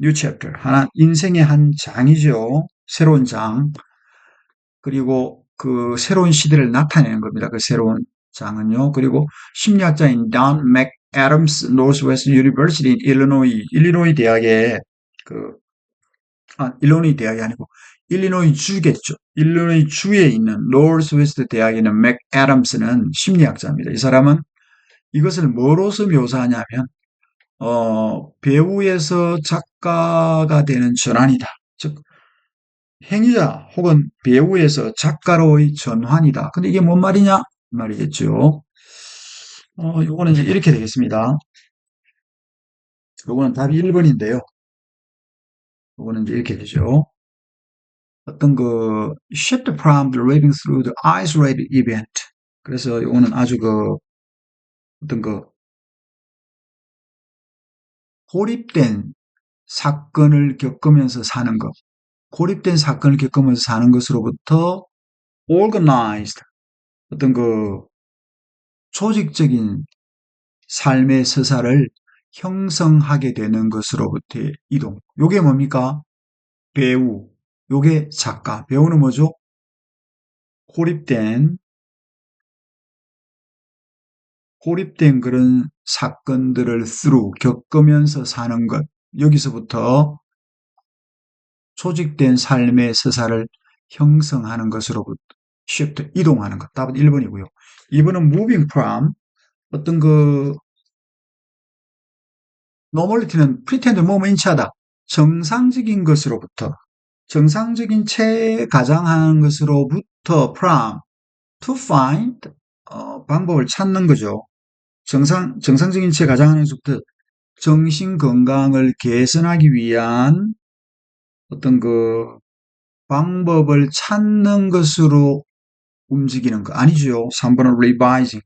new chapter. 하나, 인생의 한 장이죠. 새로운 장. 그리고 그 새로운 시대를 나타내는 겁니다. 그 새로운 장은요. 그리고 심리학자인 Don McAdams Northwestern University in Illinois, 일리노이 대학의 일리노이 대학이 아니고 일리노이 주겠죠. 일리노이 주에 있는 노스웨스트 대학에 있는 맥애덤스는 심리학자입니다. 이 사람은 이것을 뭐로서 묘사하냐면 배우에서 작가가 되는 전환이다. 즉 행위자 혹은 배우에서 작가로의 전환이다. 근데 이게 뭔 말이냐? 말이겠죠. 요거는 이제 이렇게 되겠습니다. 요거는 답이 1번인데요. 요거는 이제 이렇게 되죠. 어떤 shift from the living through the isolated event. 그래서 요거는 아주 어떤 고립된 사건을 겪으면서 사는 것. 고립된 사건을 겪으면서 사는 것으로부터 organized, 어떤 조직적인 삶의 서사를 형성하게 되는 것으로부터의 이동. 요게 뭡니까? 배우. 요게 작가. 배우는 뭐죠? 고립된 그런 사건들을 겪으면서 사는 것. 여기서부터 조직된 삶의 서사를 형성하는 것으로부터 shift, 이동하는 것. 답은 1번이고요. 2번은 moving from, 어떤 normality는 pretend, 뭐뭐 인치하다. 정상적인 것으로부터, 정상적인 가장하는 것으로부터 from, to find, 방법을 찾는 거죠. 정상적인 가장하는 것부터 정신 건강을 개선하기 위한 어떤 방법을 찾는 것으로 움직이는 거 아니죠. 3번은 revising.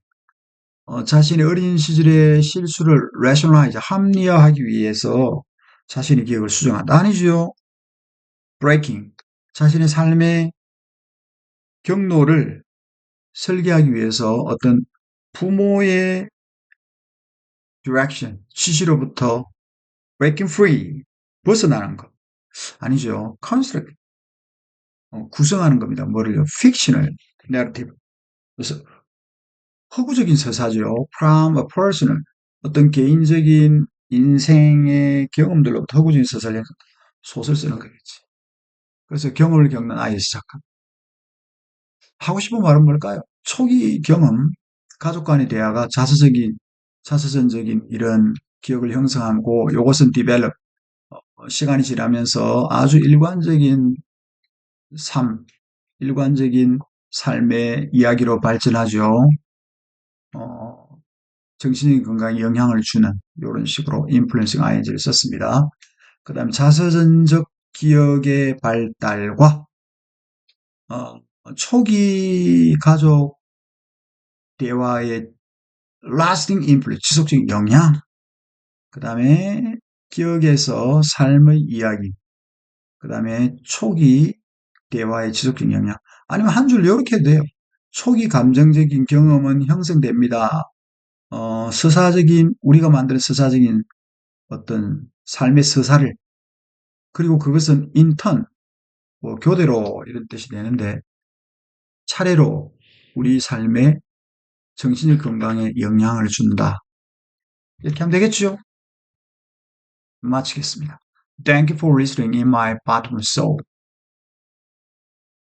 자신의 어린 시절의 실수를 rationalize, 합리화하기 위해서 자신의 기억을 수정한다. 아니죠. breaking. 자신의 삶의 경로를 설계하기 위해서 어떤 부모의 direction, 지시로부터 breaking free, 벗어나는 것. 아니죠. construct, 구성하는 겁니다. 뭐를요? fictional narrative. 그래서 허구적인 서사죠. from a personal, 어떤 개인적인 인생의 경험들로부터 허구적인 서사를 소설 쓰는 거겠지. 그래서 경험을 겪는 아이에서 시작합니다. 하고 싶은 말은 뭘까요? 초기 경험, 가족 간의 대화가 자서전적인 이런 기억을 형성하고 이것은 develop, 시간이 지나면서 아주 일관적인 삶의 이야기로 발전하죠. 어, 정신적인 건강에 영향을 주는 이런 식으로 influencing ing를 썼습니다. 그 다음에 자서전적 기억의 발달과 초기 가족 대화의 lasting influence, 지속적인 영향, 그 다음에 기억에서 삶의 이야기, 그 다음에 초기 대화의 지속적인 영향, 아니면 한 줄 이렇게 해도 돼요. 초기 감정적인 경험은 형성됩니다. 우리가 만드는 서사적인 어떤 삶의 서사를, 그리고 그것은 인턴, 교대로 이런 뜻이 되는데, 차례로 우리 삶의 정신적 건강에 영향을 준다. 이렇게 하면 되겠죠? 마치겠습니다. Thank you for listening in my bathroom soul.